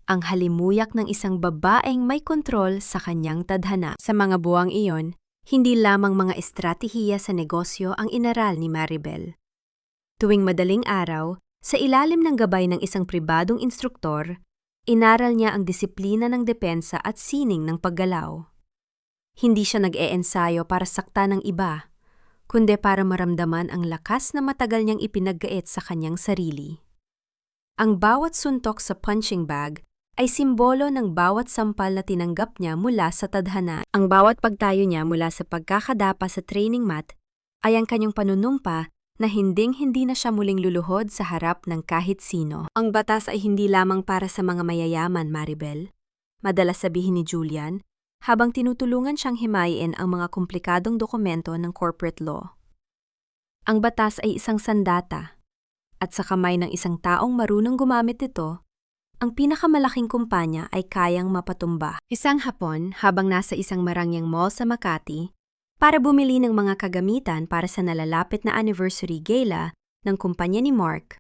S1: Ang halimuyak ng isang babaeng may kontrol sa kanyang tadhana. Sa mga buwang iyon, hindi lamang mga estratehiya sa negosyo ang inaral ni Maribel. Tuwing madaling araw, sa ilalim ng gabay ng isang pribadong instruktor, inaral niya ang disiplina ng depensa at sining ng paggalaw. Hindi siya nag-eensayo para saktan ng iba, kundi para maramdaman ang lakas na matagal niyang ipinaggait sa kanyang sarili. Ang bawat suntok sa punching bag ay simbolo ng bawat sampal na tinanggap niya mula sa tadhana. Ang bawat pagtayo niya mula sa pagkakadapa sa training mat ay ang kanyang panunumpa na hinding-hindi na siya muling luluhod sa harap ng kahit sino. Ang batas ay hindi lamang para sa mga mayayaman, Maribel. Madalas sabihin ni Julian,
S2: habang tinutulungan siyang himayin ang mga komplikadong dokumento ng corporate law. Ang batas ay isang sandata, at sa kamay ng isang taong marunong gumamit ito, ang pinakamalaking kumpanya ay kayang mapatumba. Isang hapon, habang nasa isang marangyang mall sa Makati, para bumili ng mga kagamitan para sa nalalapit na anniversary gala ng kumpanya ni Mark,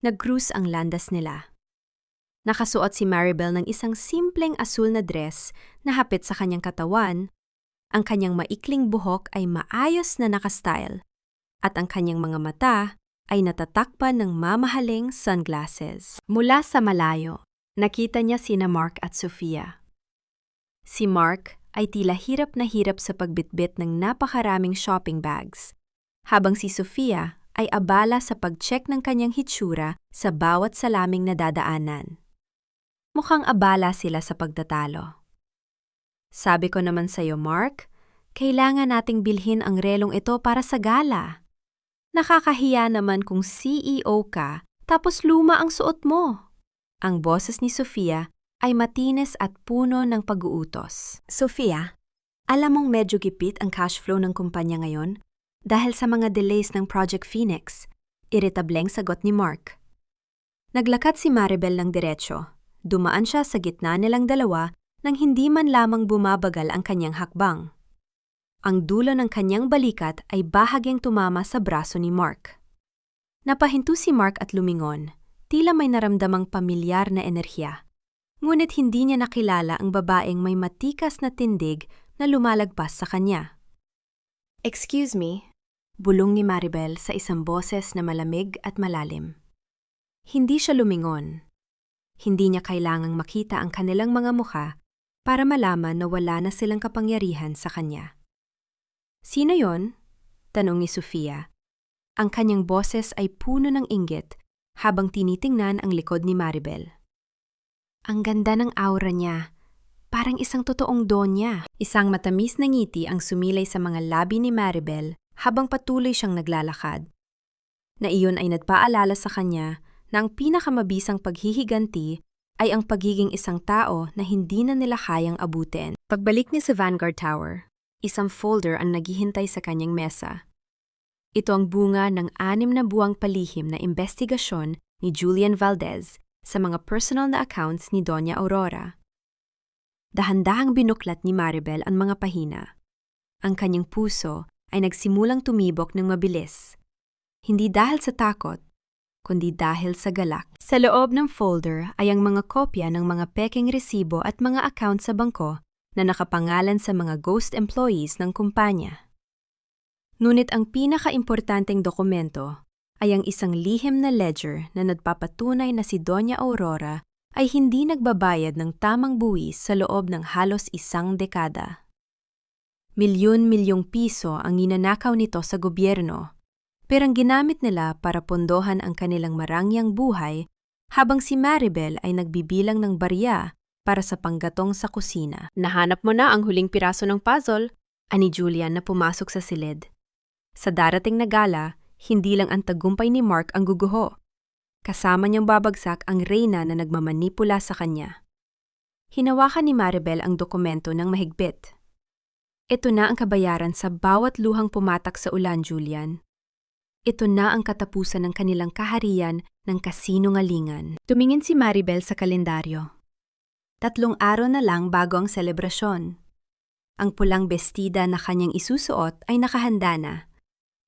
S2: nag-cruise ang landas nila. Nakasuot si Maribel ng isang simpleng asul na dress na hapit sa kanyang katawan, ang kanyang maikling buhok ay maayos na nakastyle, at ang kanyang mga mata ay natatakpan ng mamahaling sunglasses. Mula sa malayo, nakita niya sina Mark at Sofia. Si Mark ay tila hirap na hirap sa pagbitbit ng napakaraming shopping bags, habang si Sofia ay abala sa pag-check ng kanyang hitsura sa bawat salaming nadadaanan. Mukhang abala sila sa pagtatalo. Sabi ko naman sa'yo, Mark, kailangan nating bilhin ang relong ito para sa gala. Nakakahiya naman kung CEO ka tapos luma ang suot mo. Ang boses ni Sofia ay matinis at puno ng pag-uutos. Sofia, alam mong medyo gipit ang cash flow ng kumpanya ngayon dahil sa mga delays ng Project Phoenix, iritableng sagot ni Mark. Naglakad si Maribel ng diretsyo. Dumaan siya sa gitna nilang dalawa nang hindi man lamang bumabagal ang kanyang hakbang. Ang dulo ng kanyang balikat ay bahagyang tumama sa braso ni Mark. Napahinto si Mark at lumingon, tila may naramdamang pamilyar na enerhiya. Ngunit hindi niya nakilala ang babaeng may matikas na tindig na lumalagpas sa kanya. "Excuse me," bulong ni Maribel sa isang boses na malamig at malalim. Hindi siya lumingon. Hindi niya kailangang makita ang kanilang mga mukha para malaman na wala na silang kapangyarihan sa kanya. "Sino yon?" tanong ni Sofia. Ang kanyang boses ay puno ng inggit habang tinitingnan ang likod ni Maribel. Ang ganda ng aura niya, parang isang totoong donya. Isang matamis na ngiti ang sumilay sa mga labi ni Maribel habang patuloy siyang naglalakad. Na iyon ay nagpaalala sa kanya na ang pinakamabisang paghihiganti ay ang pagiging isang tao na hindi na nila kayang abutin. Pagbalik niya sa Vanguard Tower, isang folder ang naghihintay sa kanyang mesa. Ito ang bunga ng 6 na buwang palihim na investigasyon ni Julian Valdez sa mga personal na accounts ni Doña Aurora. Dahan-dahang binuklat ni Maribel ang mga pahina. Ang kanyang puso ay nagsimulang tumibok ng mabilis. Hindi dahil sa takot, kundi dahil sa galak. Sa loob ng folder ay ang mga kopya ng mga pekeng resibo at mga account sa bangko na nakapangalan sa mga ghost employees ng kumpanya. Ngunit ang pinaka-importanteng dokumento ay ang isang lihim na ledger na nagpapatunay na si Doña Aurora ay hindi nagbabayad ng tamang buwis sa loob ng halos 1 dekada. Milyon-milyong piso ang ninanakaw nito sa gobyerno, pero ang ginamit nila para pondohan ang kanilang marangyang buhay habang si Maribel ay nagbibilang ng barya para sa panggatong sa kusina. "Nahanap mo na ang huling piraso ng puzzle," ani Julian na pumasok sa silid. Sa darating na gala, hindi lang ang tagumpay ni Mark ang guguho. Kasama niyang babagsak ang reyna na nagmamanipula sa kanya. Hinawakan ni Maribel ang dokumento ng mahigpit. "Ito na ang kabayaran sa bawat luhang pumatak sa ulan, Julian. Ito na ang katapusan ng kanilang kaharian ng kasinungalingan." Tumingin si Maribel sa kalendaryo. 3 araw na lang bago ang selebrasyon. Ang pulang bestida na kanyang isusuot ay nakahanda na.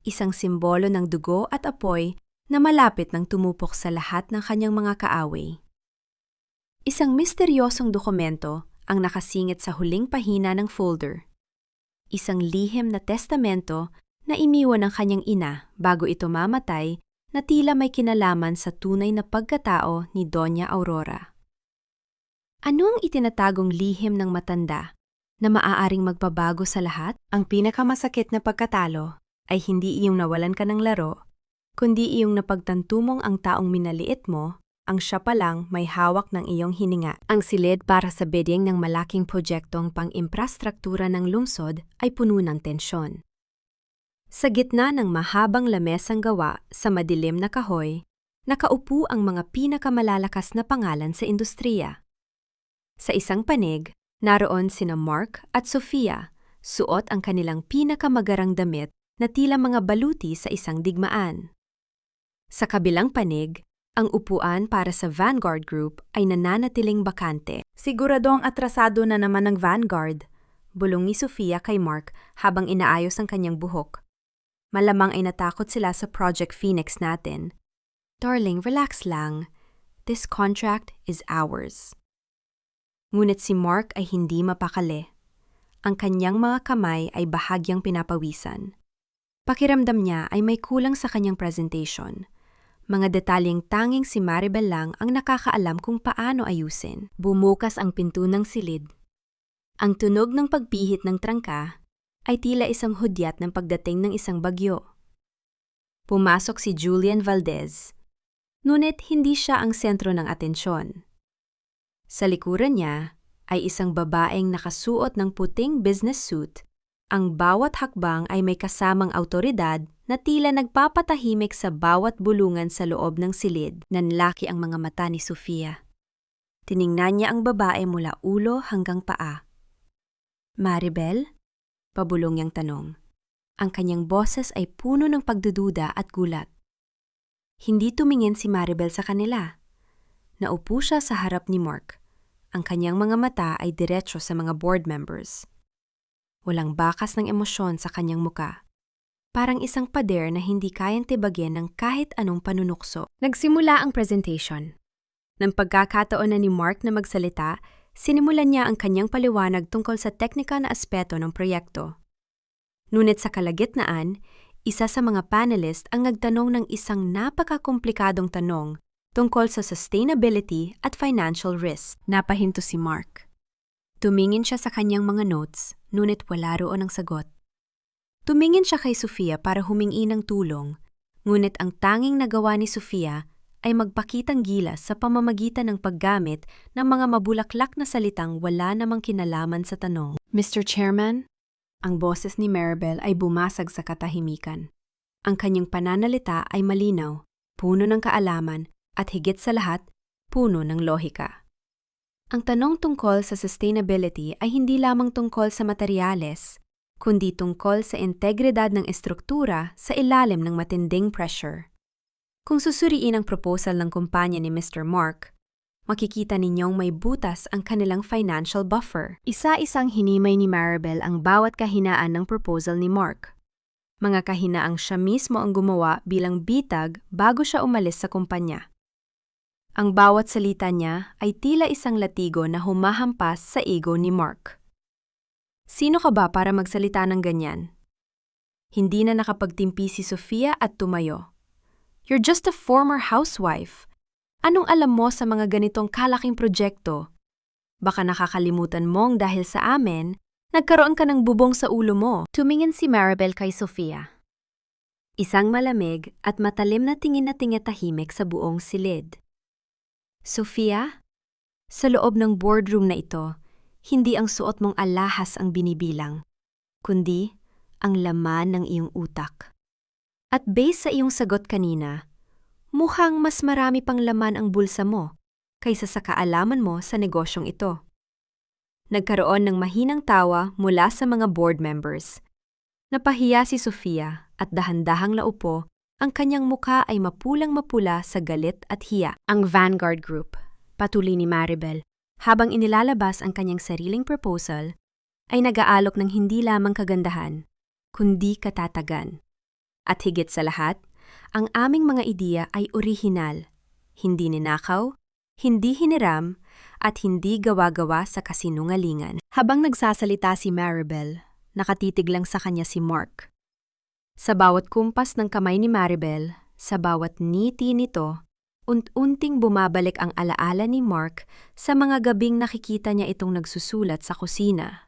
S2: Isang simbolo ng dugo at apoy na malapit nang tumupok sa lahat ng kanyang mga kaaway. Isang misteryosong dokumento ang nakasingit sa huling pahina ng folder. Isang lihim na testamento na iniwan ng kanyang ina bago ito mamatay na tila may kinalaman sa tunay na pagkatao ni Doña Aurora. Ano ang itinatagong lihim ng matanda na maaaring magbabago sa lahat? Ang pinakamasakit na pagkatalo ay hindi iyong nawalan ka ng laro, kundi iyong napagtantumong ang taong minaliit mo, ang siya pa lang may hawak ng iyong hininga. Ang silid para sa bidding ng malaking proyektong pang-imprastruktura ng lungsod ay puno ng tensyon. Sa gitna ng mahabang lamesang gawa sa madilim na kahoy, nakaupo ang mga pinakamalalakas na pangalan sa industriya. Sa isang panig, Naroon sina Mark at Sofia, suot ang kanilang pinakamagarang damit na tila mga baluti sa isang digmaan. Sa kabilang panig, ang upuan para sa Vanguard Group ay nananatiling bakante.
S1: Siguradong atrasado na naman ng Vanguard, bulong ni Sofia kay Mark habang inaayos ang kanyang buhok. Malamang ay natakot sila sa Project Phoenix natin.
S2: Darling, relax lang. This contract is ours. Ngunit si Mark ay hindi mapakali. Ang kanyang mga kamay ay bahagyang pinapawisan. Pakiramdam niya ay may kulang sa kanyang presentation. Mga detalyeng tanging si Maribel lang ang nakakaalam kung paano ayusin. Bumukas ang pinto ng silid. Ang tunog ng pagpihit ng trangka ay tila isang hudyat ng pagdating ng isang bagyo. Pumasok si Julian Valdez, ngunit hindi siya ang sentro ng atensyon. Sa likuran niya ay isang babaeng nakasuot ng puting business suit. Ang bawat hakbang ay may kasamang awtoridad na tila nagpapatahimik sa bawat bulungan sa loob ng silid. Nanlaki ang mga mata ni Sofia. Tiningnan niya ang babae mula ulo hanggang paa. Maribel? Pabulong niyang tanong. Ang kanyang boses ay puno ng pagdududa at gulat. Hindi tumingin si Maribel sa kanila. Naupo siya sa harap ni Mark. Ang kanyang mga mata ay diretso sa mga board members. Walang bakas ng emosyon sa kanyang muka. Parang isang pader na hindi kayang tibagin ng kahit anong panunukso. Nagsimula ang presentation. Nang pagkakataon na ni Mark na magsalita, sinimulan niya ang kanyang paliwanag tungkol sa teknikal na aspeto ng proyekto. Ngunit sa kalagitnaan, isa sa mga panelist ang nagtanong ng isang napakakomplikadong tanong tungkol sa sustainability at financial risk. Napahinto si Mark. Tumingin siya sa kanyang mga notes, ngunit wala roon ang sagot. Tumingin siya kay Sofia para humingi ng tulong, ngunit ang tanging nagawa ni Sofia ay magpakitang gilas sa pamamagitan ng paggamit ng mga mabulaklak na salitang wala namang kinalaman sa tanong. Mr. Chairman, ang boses ni Maribel ay bumasag sa katahimikan. Ang kanyang pananalita ay malinaw, puno ng kaalaman, at higit sa lahat, puno ng lohika. Ang tanong tungkol sa sustainability ay hindi lamang tungkol sa materyales, kundi tungkol sa integridad ng estruktura sa ilalim ng matinding pressure. Kung susuriin ang proposal ng kumpanya ni Mr. Mark, makikita ninyong may butas ang kanilang financial buffer. Isa-isang hinimay ni Maribel ang bawat kahinaan ng proposal ni Mark. Mga kahinaang siya mismo ang gumawa bilang bitag bago siya umalis sa kumpanya. Ang bawat salita niya ay tila isang latigo na humahampas sa ego ni Mark. Sino ka ba para magsalita ng ganyan? Hindi na nakapagtimpi si Sofia at tumayo. You're just a former housewife. Anong alam mo sa mga ganitong kalaking proyekto? Baka nakakalimutan mong dahil sa amin, nagkaroon ka ng bubong sa ulo mo. Tumingin si Maribel kay Sofia. Isang malamig at matalim na tingin na tingetahimik sa buong silid. Sofia, sa loob ng boardroom na ito, hindi ang suot mong alahas ang binibilang, kundi ang laman ng iyong utak. At base sa iyong sagot kanina, mukhang mas marami pang laman ang bulsa mo kaysa sa kaalaman mo sa negosyong ito. Nagkaroon ng mahinang tawa mula sa mga board members. Napahiya si Sofia at dahan-dahang naupo. Ang kanyang mukha ay mapulang-mapula sa galit at hiya. Ang Vanguard Group, patuloy ni Maribel, habang inilalabas ang kanyang sariling proposal, ay nag-aalok ng hindi lamang kagandahan, kundi katatagan. At higit sa lahat, ang aming mga ideya ay orihinal, hindi ninakaw, hindi hiniram, at hindi gawa-gawa sa kasinungalingan. Habang nagsasalita si Maribel, nakatitig lang sa kanya si Mark. Sa bawat kumpas ng kamay ni Maribel, sa bawat ngiti nito, unting bumabalik ang alaala ni Mark sa mga gabing nakikita niya itong nagsusulat sa kusina.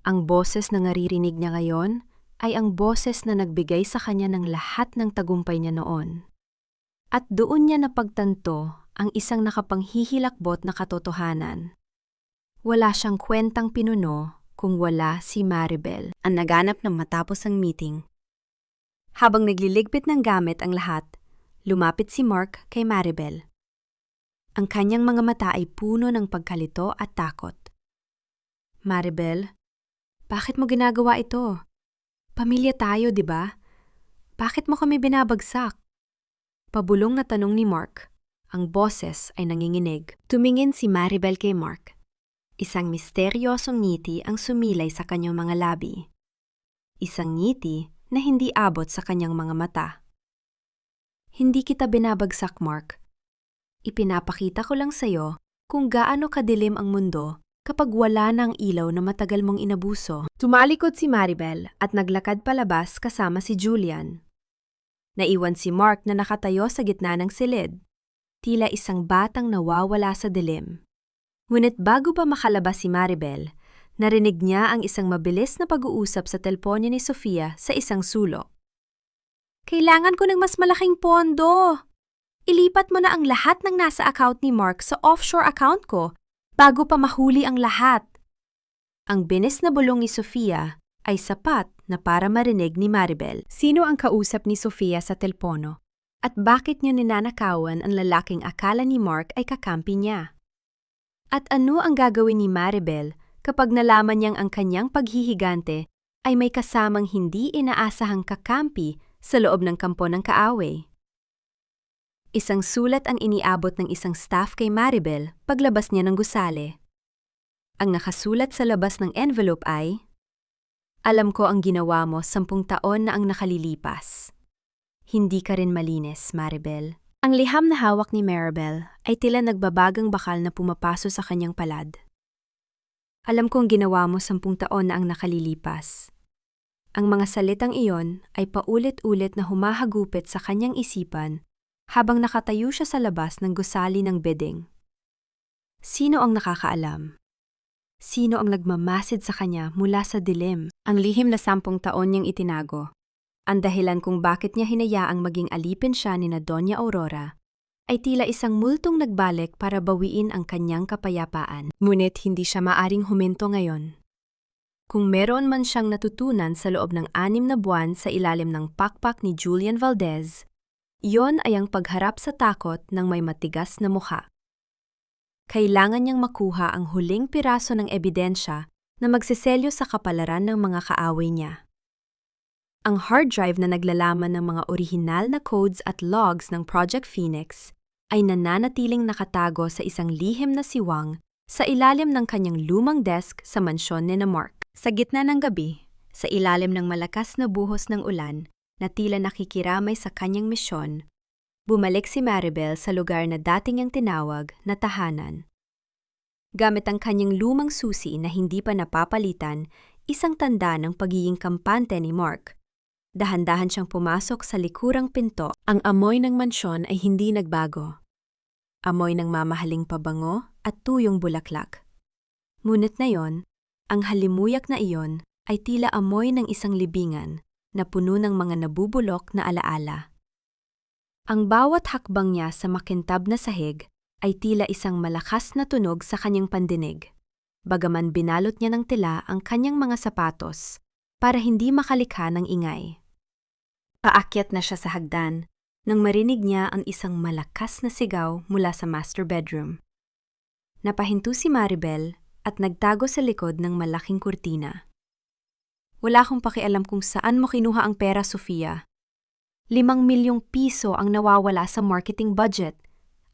S2: Ang boses na naririnig niya ngayon ay ang boses na nagbigay sa kanya ng lahat ng tagumpay niya noon. At doon niya napagtanto ang isang nakapanghihilakbot na katotohanan. Wala siyang kwentang pinuno kung wala si Maribel, ang naganap ng matapos ang meeting. Habang nagliligpit ng gamit ang lahat, lumapit si Mark kay Maribel. Ang kanyang mga mata ay puno ng pagkalito at takot. Maribel, bakit mo ginagawa ito? Pamilya tayo, di ba? Bakit mo kami binabagsak? Pabulong na tanong ni Mark. Ang boses ay nanginginig. Tumingin si Maribel kay Mark. Isang misteryosong ngiti ang sumilay sa kanyang mga labi. Isang ngiti na hindi abot sa kanyang mga mata. Hindi kita binabagsak, Mark. Ipinapakita ko lang sa'yo kung gaano kadilim ang mundo kapag wala ng ilaw na matagal mong inabuso. Tumalikod si Maribel at naglakad palabas kasama si Julian. Naiwan si Mark na nakatayo sa gitna ng silid, tila isang batang nawawala sa dilim. Ngunit bago pa makalabas si Maribel, narinig niya ang isang mabilis na pag-uusap sa telepono ni Sofia sa isang sulok. Kailangan ko ng mas malaking pondo. Ilipat mo na ang lahat ng nasa account ni Mark sa offshore account ko bago pa mahuli ang lahat. Ang binis na bulong ni Sofia ay sapat na para marinig ni Maribel. Sino ang kausap ni Sofia sa telepono? At bakit niyo ninanakawan ang lalaking akala ni Mark ay kakampi niya? At ano ang gagawin ni Maribel kapag nalaman niyang ang kanyang paghihigante ay may kasamang hindi inaasahang kakampi sa loob ng kampo ng kaaway? Isang sulat ang iniabot ng isang staff kay Maribel paglabas niya ng gusali. Ang nakasulat sa labas ng envelope ay, "Alam ko ang ginawa mo 10 taon na ang nakalilipas. Hindi ka rin malinis, Maribel." Ang liham na hawak ni Maribel ay tila nagbabagang bakal na pumapaso sa kanyang palad. Alam kong ginawa mo 10 taon na ang nakalilipas. Ang mga salitang iyon ay paulit-ulit na humahagupit sa kanyang isipan habang nakatayo siya sa labas ng gusali ng bidding. Sino ang nakakaalam? Sino ang nagmamasid sa kanya mula sa dilim? Ang lihim na 10 taon niyang itinago. Ang dahilan kung bakit niya hinayaang maging alipin siya ni na Doña Aurora ay tila isang multong nagbalik para bawiin ang kanyang kapayapaan. Ngunit hindi siya maaring huminto ngayon. Kung meron man siyang natutunan sa loob ng 6 na buwan sa ilalim ng pakpak ni Julian Valdez, iyon ay ang pagharap sa takot ng may matigas na mukha. Kailangan niyang makuha ang huling piraso ng ebidensya na magsiselyo sa kapalaran ng mga kaaway niya. Ang hard drive na naglalaman ng mga orihinal na codes at logs ng Project Phoenix ay nananatiling nakatago sa isang lihim na siwang sa ilalim ng kanyang lumang desk sa mansyon ni na Mark. Sa gitna ng gabi, sa ilalim ng malakas na buhos ng ulan na tila nakikiramay sa kanyang misyon, bumalik si Maribel sa lugar na dating niyang tinawag na tahanan. Gamit ang kanyang lumang susi na hindi pa napapalitan, isang tanda ng pagiging kampante ni Mark. Dahan-dahan siyang pumasok sa likurang pinto. Ang amoy ng mansyon ay hindi nagbago. Amoy ng mamahaling pabango at tuyong bulaklak. Ngunit ngayon, ang halimuyak na iyon ay tila amoy ng isang libingan na puno ng mga nabubulok na alaala. Ang bawat hakbang niya sa makintab na sahig ay tila isang malakas na tunog sa kanyang pandinig, bagaman binalot niya ng tela ang kanyang mga sapatos para hindi makalikha ng ingay. Paakyat na siya sa hagdan nang marinig niya ang isang malakas na sigaw mula sa master bedroom. Napahinto si Maribel at nagtago sa likod ng malaking kurtina. Wala akong pakialam kung saan mo kinuha ang pera, Sofia. 5 milyong piso ang nawawala sa marketing budget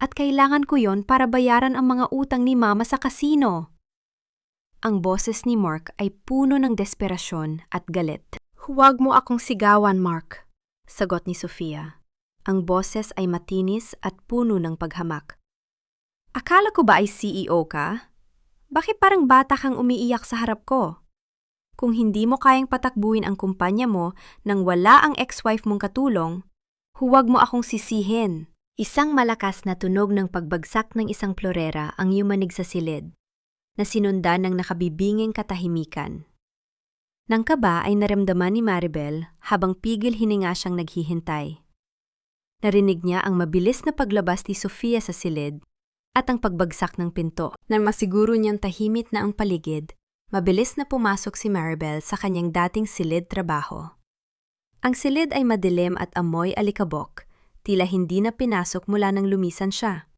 S2: at kailangan ko yon para bayaran ang mga utang ni Mama sa kasino. Ang boses ni Mark ay puno ng desperasyon at galit. Huwag mo akong sigawan, Mark, sagot ni Sofia. Ang boses ay matinis at puno ng paghamak. Akala ko ba ay CEO ka? Bakit parang bata kang umiiyak sa harap ko? Kung hindi mo kayang patakbuhin ang kumpanya mo nang wala ang ex-wife mong katulong, huwag mo akong sisihin. Isang malakas na tunog ng pagbagsak ng isang plorera ang yumanig sa silid, na sinundan ng nakabibinging katahimikan. Nang kaba ay naramdaman ni Maribel habang pigil hininga siyang naghihintay. Narinig niya ang mabilis na paglabas ni Sofia sa silid at ang pagbagsak ng pinto. Nang masiguro niyang tahimik na ang paligid, mabilis na pumasok si Maribel sa kanyang dating silid trabaho. Ang silid ay madilim at amoy alikabok, tila hindi na pinasok mula nang lumisan siya.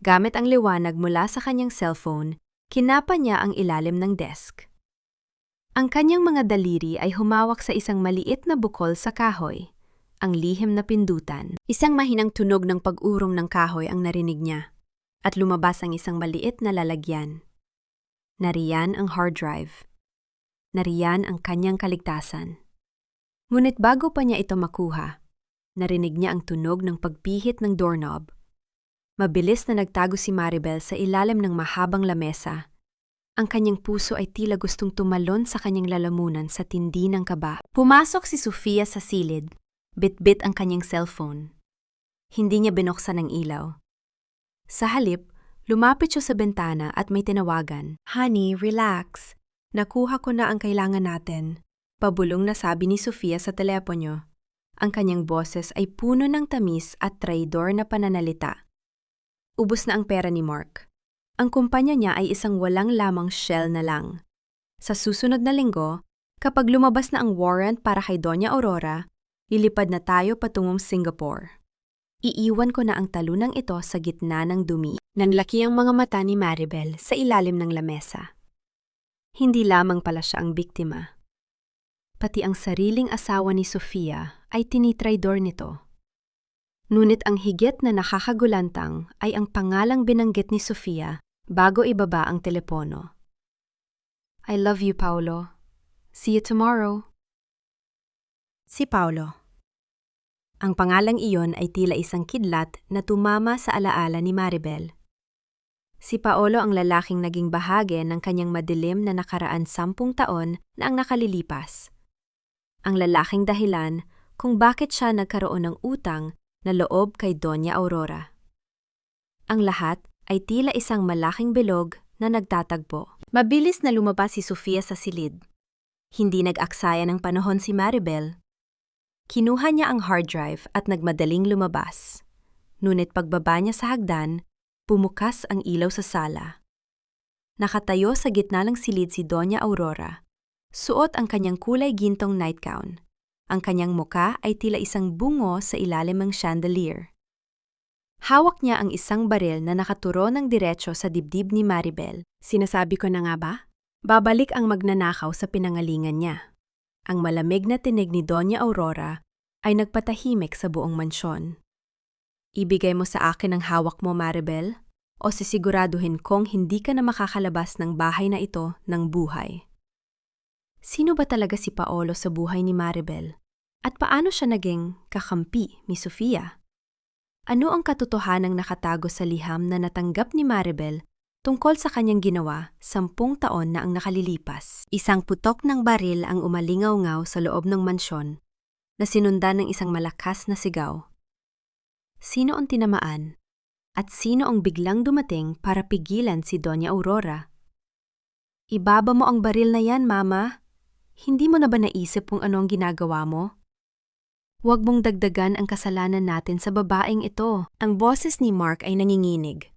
S2: Gamit ang liwanag mula sa kanyang cellphone, Kinapa niya ang ilalim ng desk. Ang kanyang mga daliri ay humawak sa isang maliit na bukol sa kahoy, ang lihim na pindutan. Isang mahinang tunog ng pag-urong ng kahoy ang narinig niya, at lumabas ang isang maliit na lalagyan. Nariyan ang hard drive. Nariyan ang kanyang kaligtasan. Ngunit bago pa niya ito makuha, narinig niya ang tunog ng pagpihit ng doorknob. Mabilis na nagtago si Maribel sa ilalim ng mahabang lamesa. Ang kanyang puso ay tila gustong tumalon sa kanyang lalamunan sa tindi ng kaba. Pumasok si Sofia sa silid. Bit-bit ang kanyang cellphone. Hindi niya binuksan ang ilaw. Sa halip, lumapit siya sa bintana at may tinawagan. "Honey, relax. Nakuha ko na ang kailangan natin." Pabulong na sabi ni Sofia sa telepono. Ang kanyang boses ay puno ng tamis at traidor na pananalita. Ubus na ang pera ni Mark. Ang kumpanya niya ay isang walang lamang shell na lang. Sa susunod na linggo, kapag lumabas na ang warrant para kay Doña Aurora, lilipad na tayo patungong Singapore. Iiwan ko na ang talunang ito sa gitna ng dumi. Nanlaki ang mga mata ni Maribel sa ilalim ng lamesa. Hindi lamang pala siya ang biktima. Pati ang sariling asawa ni Sofia ay tinitraidor nito. Ngunit ang higit na nakakagulantang ay ang pangalang binanggit ni Sofia bago ibaba ang telepono. "I love you, Paolo. See you tomorrow." Si Paolo. Ang pangalang iyon ay tila isang kidlat na tumama sa alaala ni Maribel. Si Paolo ang lalaking naging bahagi ng kanyang madilim na nakaraan 10 taon na ang nakalilipas. Ang lalaking dahilan kung bakit siya nagkaroon ng utang na loob kay Doña Aurora. Ang lahat ay tila isang malaking bilog na nagtatagpo. Mabilis na lumabas si Sofia sa silid. Hindi nag-aksaya ng panahon si Maribel. Kinuha niya ang hard drive at nagmadaling lumabas. Ngunit pagbaba niya sa hagdan, bumukas ang ilaw sa sala. Nakatayo sa gitna ng silid si Doña Aurora. Suot ang kanyang kulay gintong nightgown. Ang kanyang muka ay tila isang bungo sa ilalim ng chandelier. Hawak niya ang isang baril na nakaturo ng diretso sa dibdib ni Maribel. Sinasabi ko na nga ba? Babalik ang magnanakaw sa pinangalingan niya. Ang malamig na tinig ni Doña Aurora ay nagpatahimik sa buong mansyon. "Ibigay mo sa akin ang hawak mo, Maribel, o sisiguraduhin kong hindi ka na makakalabas ng bahay na ito ng buhay." Sino ba talaga si Paolo sa buhay ni Maribel? At paano siya naging kakampi ni Sofia? Ano ang katotohanang nakatago sa liham na natanggap ni Maribel tungkol sa kanyang ginawa 10 taon na ang nakalilipas? Isang putok ng baril ang umalingaw-ngaw sa loob ng mansyon na sinundan ng isang malakas na sigaw. Sino ang tinamaan? At sino ang biglang dumating para pigilan si Doña Aurora? "Ibaba mo ang baril na yan, Mama. Hindi mo na ba naisip kung ano ang ginagawa mo? Huwag mong dagdagan ang kasalanan natin sa babaeng ito." Ang boses ni Mark ay nanginginig,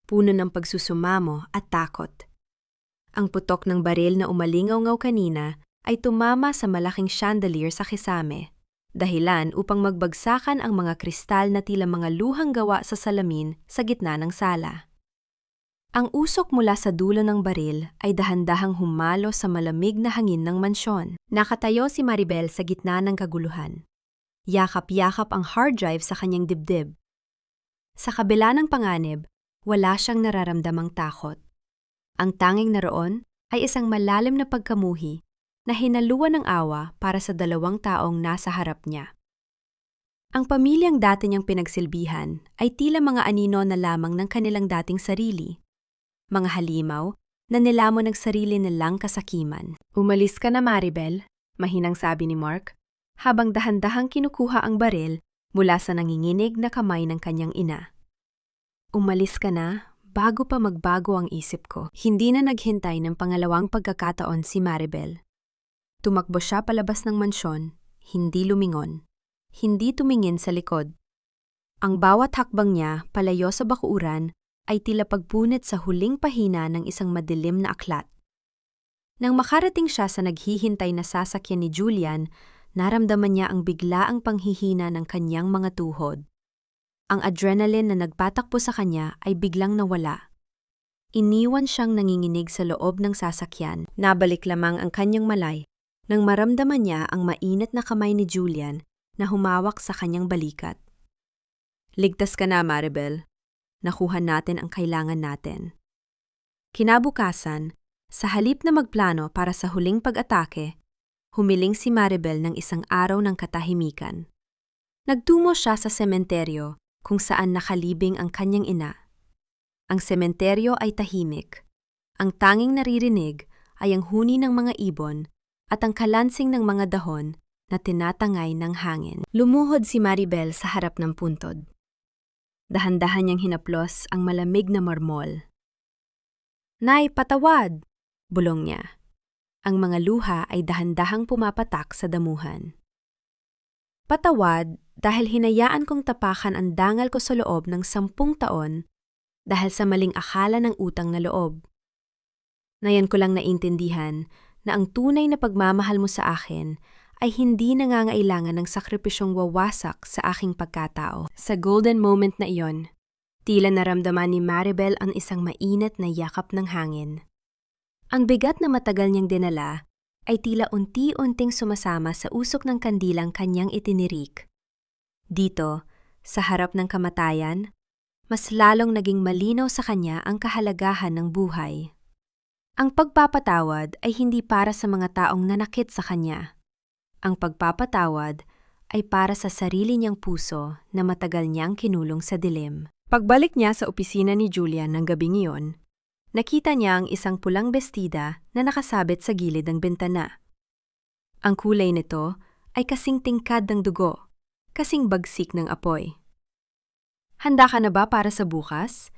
S2: puno ng pagsusumamo at takot. Ang putok ng baril na umalingaw-ngaw kanina ay tumama sa malaking chandelier sa kisame, dahilan upang magbagsakan ang mga kristal na tila mga luhang gawa sa salamin sa gitna ng sala. Ang usok mula sa dulo ng baril ay dahan-dahang humalo sa malamig na hangin ng mansyon. Nakatayo si Maribel sa gitna ng kaguluhan. Yakap-yakap ang hard drive sa kanyang dibdib. Sa kabila ng panganib, wala siyang nararamdamang takot. Ang tanging naroon ay isang malalim na pagkamuhi na hinaluan ng awa para sa 2 taong nasa harap niya. Ang pamilyang dati niyang pinagsilbihan ay tila mga anino na lamang ng kanilang dating sarili. Mga halimaw na nilamon ng sarili nilang kasakiman. "Umalis ka na, Maribel," mahinang sabi ni Mark, habang dahan-dahang kinukuha ang baril mula sa nanginginig na kamay ng kanyang ina. "Umalis ka na bago pa magbago ang isip ko." Hindi na naghintay ng pangalawang pagkakataon si Maribel. Tumakbo siya palabas ng mansyon, hindi lumingon, hindi tumingin sa likod. Ang bawat hakbang niya palayo sa bakuran ay tila pagpunit sa huling pahina ng isang madilim na aklat. Nang makarating siya sa naghihintay na sasakyan ni Julian, naramdaman niya ang biglaang panghihina ng kanyang mga tuhod. Ang adrenaline na nagpatakbo sa kanya ay biglang nawala. Iniwan siyang nanginginig sa loob ng sasakyan. Nabalik lamang ang kanyang malay nang maramdaman niya ang mainit na kamay ni Julian na humawak sa kanyang balikat. Ligtas ka na, Maribel. Nakuha natin ang kailangan natin. Kinabukasan, sa halip na magplano para sa huling pag-atake, humiling si Maribel ng isang araw ng katahimikan. Nagtungo siya sa sementeryo kung saan nakalibing ang kanyang ina. Ang sementeryo ay tahimik. Ang tanging naririnig ay ang huni ng mga ibon at ang kalansing ng mga dahon na tinatangay ng hangin. Lumuhod si Maribel sa harap ng puntod. Dahan-dahan niyang hinaplos ang malamig na marmol. "Nay, patawad!" bulong niya. Ang mga luha ay dahan-dahang pumapatak sa damuhan. Patawad dahil hinayaan kong tapakan ang dangal ko sa loob ng 10 taon dahil sa maling akala ng utang na loob. Ngayon ko lang naintindihan na ang tunay na pagmamahal mo sa akin ay hindi nangangailangan ng sakripisyong wawasak sa aking pagkatao. Sa golden moment na iyon, tila naramdaman ni Maribel ang isang mainit na yakap ng hangin. Ang bigat na matagal niyang dinala ay tila unti-unting sumasama sa usok ng kandilang kanyang itinirik. Dito, sa harap ng kamatayan, mas lalong naging malinaw sa kanya ang kahalagahan ng buhay. Ang pagpapatawad ay hindi para sa mga taong nanakit sa kanya. Ang pagpapatawad ay para sa sarili niyang puso na matagal niyang kinulong sa dilim. Pagbalik niya sa opisina ni Julian ng gabing iyon, nakita niya ang isang pulang bestida na nakasabit sa gilid ng bintana. Ang kulay nito ay kasing tingkad ng dugo, kasing bagsik ng apoy. "Handa ka na ba para sa bukas?"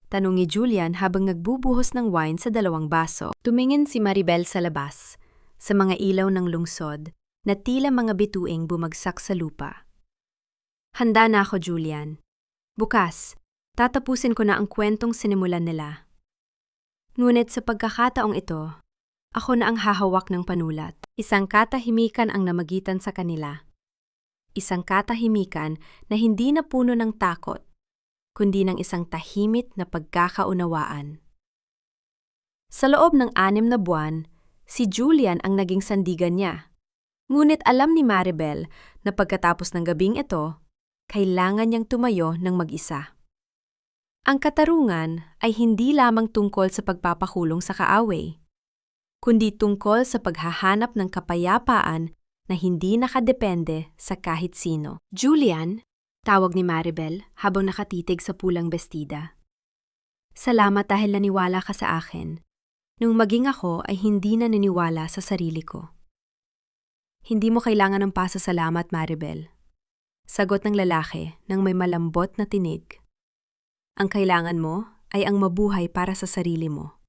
S2: tanong ni Julian habang nagbubuhos ng wine sa 2 baso. Tumingin si Maribel sa labas, sa mga ilaw ng lungsod na tila mga bituing bumagsak sa lupa. "Handa na ako, Julian. Bukas, tatapusin ko na ang kwentong sinimulan nila. Ngunit sa pagkakataong ito, ako na ang hahawak ng panulat." Isang katahimikan ang namagitan sa kanila. Isang katahimikan na hindi na puno ng takot, kundi ng isang tahimik na pagkakaunawaan. Sa loob ng 6 na buwan, si Julian ang naging sandigan niya. Ngunit alam ni Maribel na pagkatapos ng gabing ito, kailangan niyang tumayo ng mag-isa. Ang katarungan ay hindi lamang tungkol sa pagpapakulong sa kaaway, kundi tungkol sa paghahanap ng kapayapaan na hindi nakadepende sa kahit sino. "Julian," tawag ni Maribel habang nakatitig sa pulang bestida. "Salamat dahil naniwala ka sa akin, nung maging ako ay hindi na naniwala sa sarili ko." "Hindi mo kailangan ng pasasalamat, Maribel," sagot ng lalaki nang may malambot na tinig. "Ang kailangan mo ay ang mabuhay para sa sarili mo.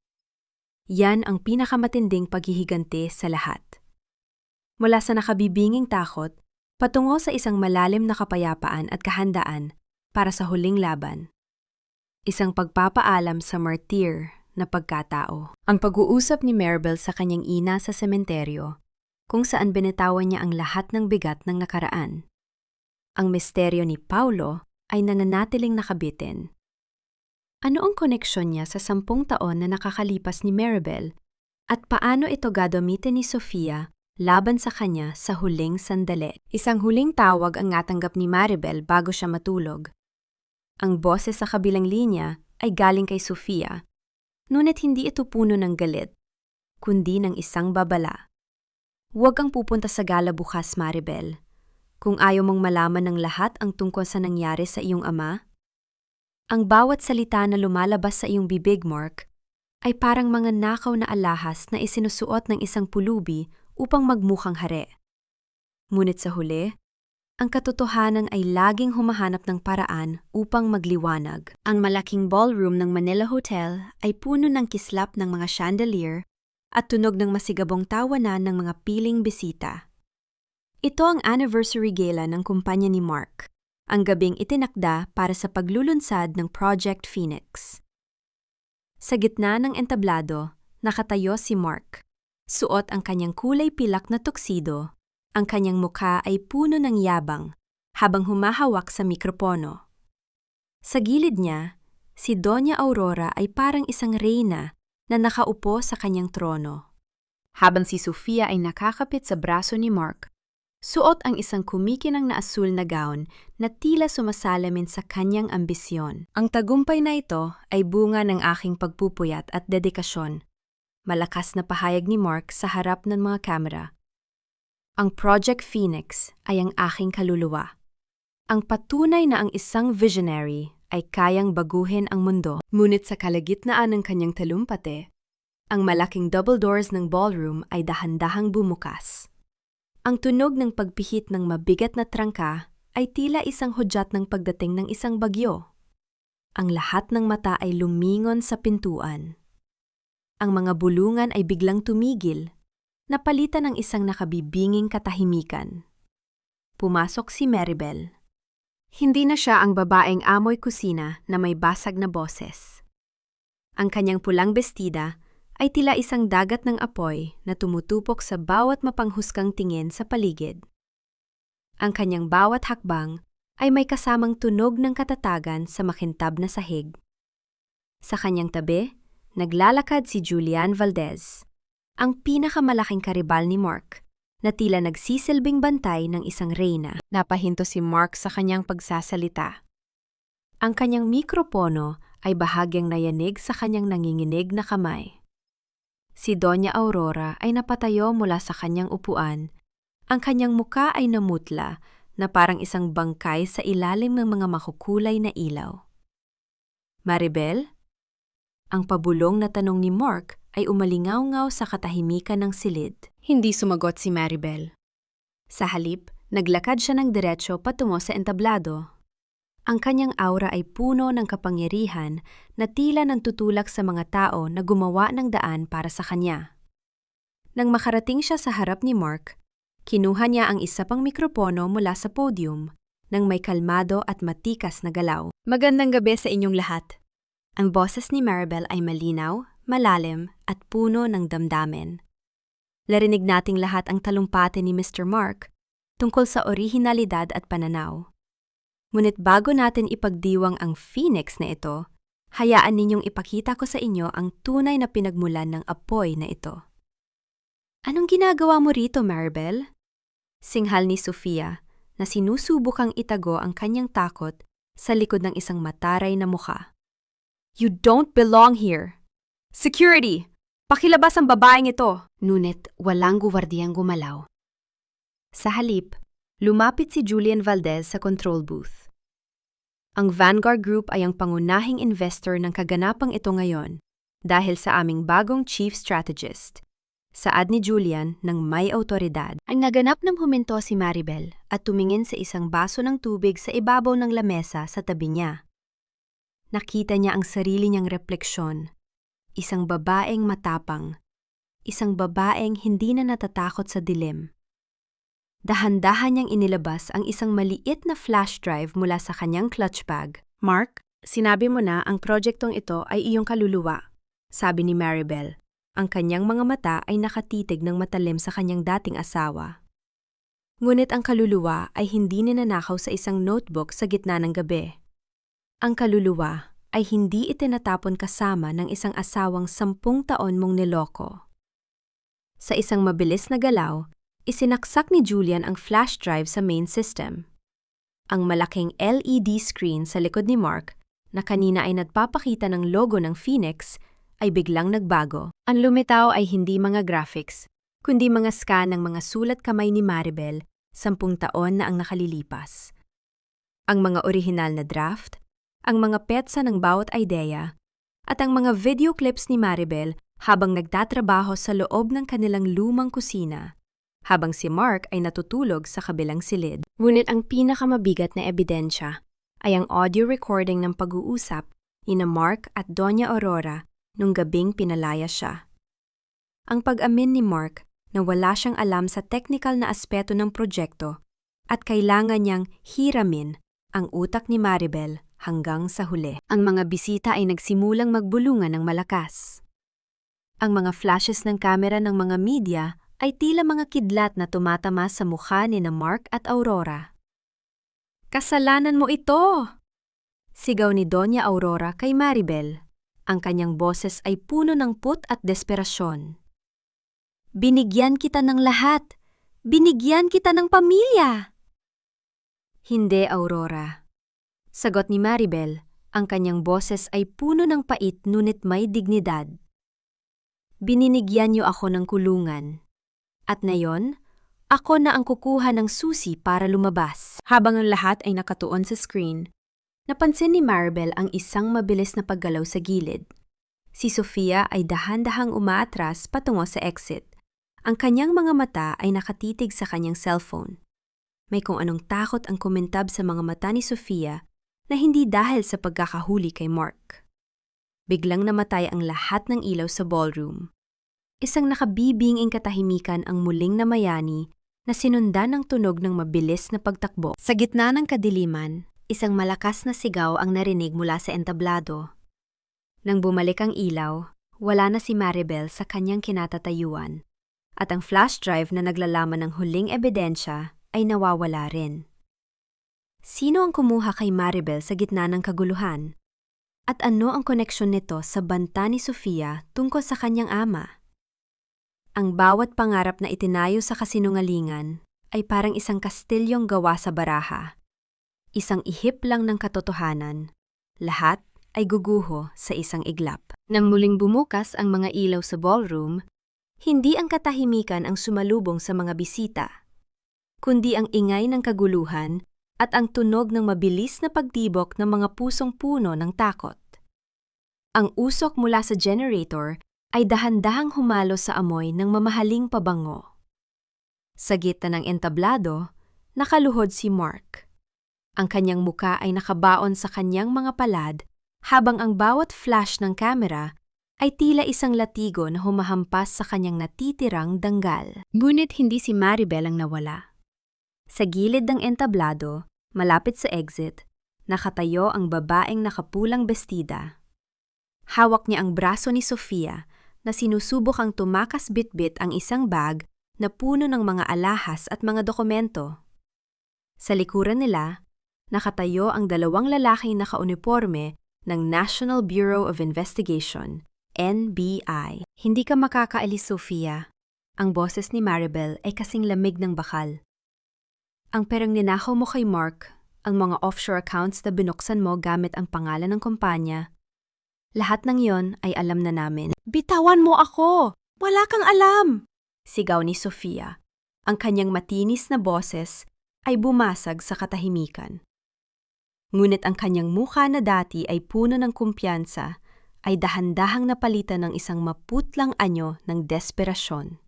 S2: Yan ang pinakamatinding paghihiganti sa lahat." Mula sa nakabibinging takot, patungo sa isang malalim na kapayapaan at kahandaan para sa huling laban. Isang pagpapaalam sa martir na pagkatao. Ang pag-uusap ni Maribel sa kanyang ina sa sementeryo, kung saan binitawan niya ang lahat ng bigat ng nakaraan. Ang misteryo ni Paulo ay nananatiling nakabitin. Ano ang koneksyon niya sa 10 taon na nakakalipas ni Maribel at paano ito gagamitin ni Sofia laban sa kanya sa huling sandali? Isang huling tawag ang natanggap ni Maribel bago siya matulog. Ang boses sa kabilang linya ay galing kay Sofia, ngunit hindi ito puno ng galit, kundi ng isang babala. "Huwag kang pupunta sa gala bukas, Maribel. Kung ayaw mong malaman ng lahat ang tungkol sa nangyari sa iyong ama." Ang bawat salita na lumalabas sa iyong bibig, Mark, ay parang mga nakaw na alahas na isinusuot ng isang pulubi upang magmukhang hari. Ngunit sa huli, ang katotohanan ay laging humahanap ng paraan upang magliwanag. Ang malaking ballroom ng Manila Hotel ay puno ng kislap ng mga chandelier at tunog ng masigabong tawanan ng mga piling bisita. Ito ang anniversary gala ng kumpanya ni Mark, ang gabing itinakda para sa paglulunsad ng Project Phoenix. Sa gitna ng entablado, nakatayo si Mark. Suot ang kanyang kulay pilak na tuxedo, ang kanyang mukha ay puno ng yabang habang humahawak sa mikropono. Sa gilid niya, Si Doña Aurora ay parang isang reyna na nakaupo sa kanyang trono. Habang si Sofia ay nakakapit sa braso ni Mark, suot ang isang kumikinang na asul na gown na tila sumasalamin sa kanyang ambisyon. Ang tagumpay na ito ay bunga ng aking pagpupuyat at dedikasyon. Malakas na pahayag ni Mark sa harap ng mga kamera. Ang Project Phoenix ay ang aking kaluluwa. Ang patunay na ang isang visionary ay kayang baguhin ang mundo. Ngunit sa kalagitnaan ng kanyang talumpate, ang malaking double doors ng ballroom ay dahan-dahang bumukas. Ang tunog ng pagpihit ng mabigat na trangka ay tila isang hudyat ng pagdating ng isang bagyo. Ang lahat ng mata ay lumingon sa pintuan. Ang mga bulungan ay biglang tumigil, napalitan ng isang nakabibinging katahimikan. Pumasok si Maribel. Hindi na siya ang babaeng amoy kusina na may basag na boses. Ang kanyang pulang bestida ay tila isang dagat ng apoy na tumutupok sa bawat mapanghusgang tingin sa paligid. Ang kanyang bawat hakbang ay may kasamang tunog ng katatagan sa makintab na sahig. Sa kanyang tabi, naglalakad si Julian Valdez, ang pinakamalaking karibal ni Mark, na tila nagsisilbing bantay ng isang reyna. Napahinto si Mark sa kanyang pagsasalita. Ang kanyang mikropono ay bahagyang nayanig sa kanyang nanginginig na kamay. Si Doña Aurora ay napatayo mula sa kanyang upuan. Ang kanyang muka ay namutla na parang isang bangkay sa ilalim ng mga makukulay na ilaw. Maribel? Ang pabulong na tanong ni Mark ay umalingaw-ngaw sa katahimikan ng silid. Hindi sumagot si Maribel. Sa halip, naglakad siya ng diretsyo patungo sa entablado. Ang kanyang aura ay puno ng kapangyarihan na tila nantutulak sa mga tao na gumawa ng daan para sa kanya. Nang makarating siya sa harap ni Mark, kinuha niya ang isa pang mikropono mula sa podium nang may kalmado at matikas na galaw. Magandang gabi sa inyong lahat. Ang boses ni Maribel ay malinaw, malalim at puno ng damdamin. Narinig nating lahat ang talumpati ni Mr. Mark tungkol sa orihinalidad at pananaw. Ngunit bago natin ipagdiwang ang Phoenix na ito, hayaan ninyong ipakita ko sa inyo ang tunay na pinagmulan ng apoy na ito. Anong ginagawa mo rito, Maribel? Singhal ni Sofia na sinusubukang itago ang kanyang takot sa likod ng isang mataray na mukha. You don't belong here! Security! Pakilabas ang babaeng ito! Ngunit walang guwardiyang gumalaw. Sa halip, lumapit si Julian Valdez sa control booth. Ang Vanguard Group ay ang pangunahing investor ng kaganapang ito ngayon dahil sa aming bagong chief strategist. Saad ni Julian ng may awtoridad. Ang naganap ng huminto si Maribel at tumingin sa isang baso ng tubig sa ibabaw ng lamesa sa tabi niya. Nakita niya ang sarili niyang refleksyon. Isang babaeng matapang. Isang babaeng hindi na natatakot sa dilim. Dahan-dahan niyang inilabas ang isang maliit na flash drive mula sa kanyang clutch bag. Mark, sinabi mo na ang projektong ito ay iyong kaluluwa, sabi ni Maribel. Ang kanyang mga mata ay nakatitig ng matalim sa kanyang dating asawa. Ngunit ang kaluluwa ay hindi ninanakaw sa isang notebook sa gitna ng gabi. Ang kaluluwa ay hindi itinatapon kasama ng isang asawang 10 taon mong niloko. Sa isang mabilis na galaw, isinaksak ni Julian ang flash drive sa main system. Ang malaking LED screen sa likod ni Mark, na kanina ay nagpapakita ng logo ng Phoenix, ay biglang nagbago. Ang lumitaw ay hindi mga graphics, kundi mga scan ng mga sulat kamay ni Maribel 10 taon na ang nakalilipas. Ang mga orihinal na draft, ang mga petsa ng bawat ideya, at ang mga video clips ni Maribel habang nagtatrabaho sa loob ng kanilang lumang kusina, habang si Mark ay natutulog sa kabilang silid. Ngunit ang pinakamabigat na ebidensya ay ang audio recording ng pag-uusap ni Mark at Doña Aurora nung gabing pinalaya siya. Ang pag-amin ni Mark na wala siyang alam sa technical na aspeto ng proyekto at kailangan niyang hiramin ang utak ni Maribel hanggang sa huli. Ang mga bisita ay nagsimulang magbulungan ng malakas. Ang mga flashes ng kamera ng mga media ay tila mga kidlat na tumatama sa mukha ni Mark at Aurora. Kasalanan mo ito!
S1: Sigaw ni Doña Aurora kay Maribel. Ang kanyang boses ay puno ng put at desperasyon. Binigyan kita ng lahat! Binigyan kita ng pamilya! Hindi, Aurora. Sagot ni Maribel, ang kanyang boses ay puno ng pait ngunit may dignidad. Bininigyan niyo ako ng kulungan. At ngayon, ako na ang kukuha ng susi para lumabas. Habang ang lahat ay nakatuon sa screen, napansin ni Maribel ang isang mabilis na paggalaw sa gilid. Si Sofia ay dahan-dahang umaatras patungo sa exit. Ang kanyang mga mata ay nakatitig sa kanyang cellphone. May kung anong takot ang kumintab sa mga mata ni Sofia na hindi dahil sa pagkakahuli kay Mark. Biglang namatay ang lahat ng ilaw sa ballroom. Isang nakabibinging katahimikan ang muling namayani na sinundan ng tunog ng mabilis na pagtakbo. Sa gitna ng kadiliman, isang malakas na sigaw ang narinig mula sa entablado. Nang bumalik ang ilaw, wala na si Maribel sa kanyang kinatatayuan, at ang flash drive na naglalaman ng huling ebidensya ay nawawala rin. Sino ang kumuha kay Maribel sa gitna ng kaguluhan? At ano ang koneksyon nito sa banta ni Sofia tungkol sa kanyang ama? Ang bawat pangarap na itinayo sa kasinungalingan ay parang isang kastilyong gawa sa baraha. Isang ihip lang ng katotohanan. Lahat ay guguho sa isang iglap. Nang muling bumukas ang mga ilaw sa ballroom, hindi ang katahimikan ang sumalubong sa mga bisita, kundi ang ingay ng kaguluhan at ang tunog ng mabilis na pagtibok ng mga pusong puno ng takot. Ang usok mula sa generator ay dahan-dahang humalo sa amoy ng mamahaling pabango. Sa gitna ng entablado, nakaluhod si Mark. Ang kanyang muka ay nakabaon sa kanyang mga palad habang ang bawat flash ng kamera ay tila isang latigo na humahampas sa kanyang natitirang danggal. Ngunit hindi si Maribel ang nawala. Sa gilid ng entablado, malapit sa exit, nakatayo ang babaeng nakapulang bestida. Hawak niya ang braso ni Sofia na sinusubok ang tumakas bitbit ang isang bag na puno ng mga alahas at mga dokumento. Sa likuran nila, nakatayo ang dalawang lalaking nakauniporme ng National Bureau of Investigation, NBI. Hindi ka makakaalis, Sofia. Ang boses ni Maribel ay kasing lamig ng bakal. Ang perang ninakaw mo kay Mark, ang mga offshore accounts na binuksan mo gamit ang pangalan ng kumpanya, lahat ng yon ay alam na namin. Bitawan mo ako! Wala kang alam! Sigaw ni Sofia. Ang kanyang matinis na boses ay bumasag sa katahimikan. Ngunit ang kanyang mukha na dati ay puno ng kumpiyansa ay dahan-dahang napalitan ng isang maputlang anyo ng desperasyon.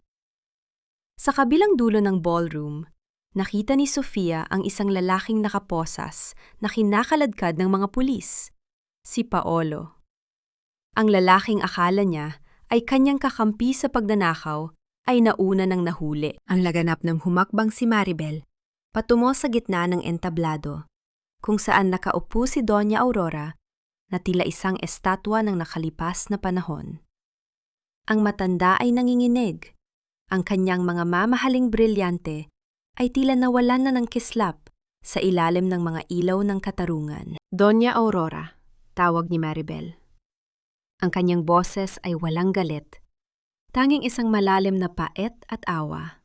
S1: Sa kabilang dulo ng ballroom, nakita ni Sofia ang isang lalaking nakaposas na kinakaladkad ng mga pulis, si Paolo. Ang lalaking akala niya ay kanyang kakampi sa pagnanakaw ay nauna ng nahuli. Ang laganap ng humakbang si Maribel patungo sa gitna ng entablado, kung saan nakaupo si Doña Aurora na tila isang estatwa ng nakalipas na panahon. Ang matanda ay nanginginig. Ang kanyang mga mamahaling brilyante ay tila nawalan na ng kislap sa ilalim ng mga ilaw ng katarungan. Doña Aurora, tawag ni Maribel. Ang kanyang boses ay walang galit, tanging isang malalim na pait at awa.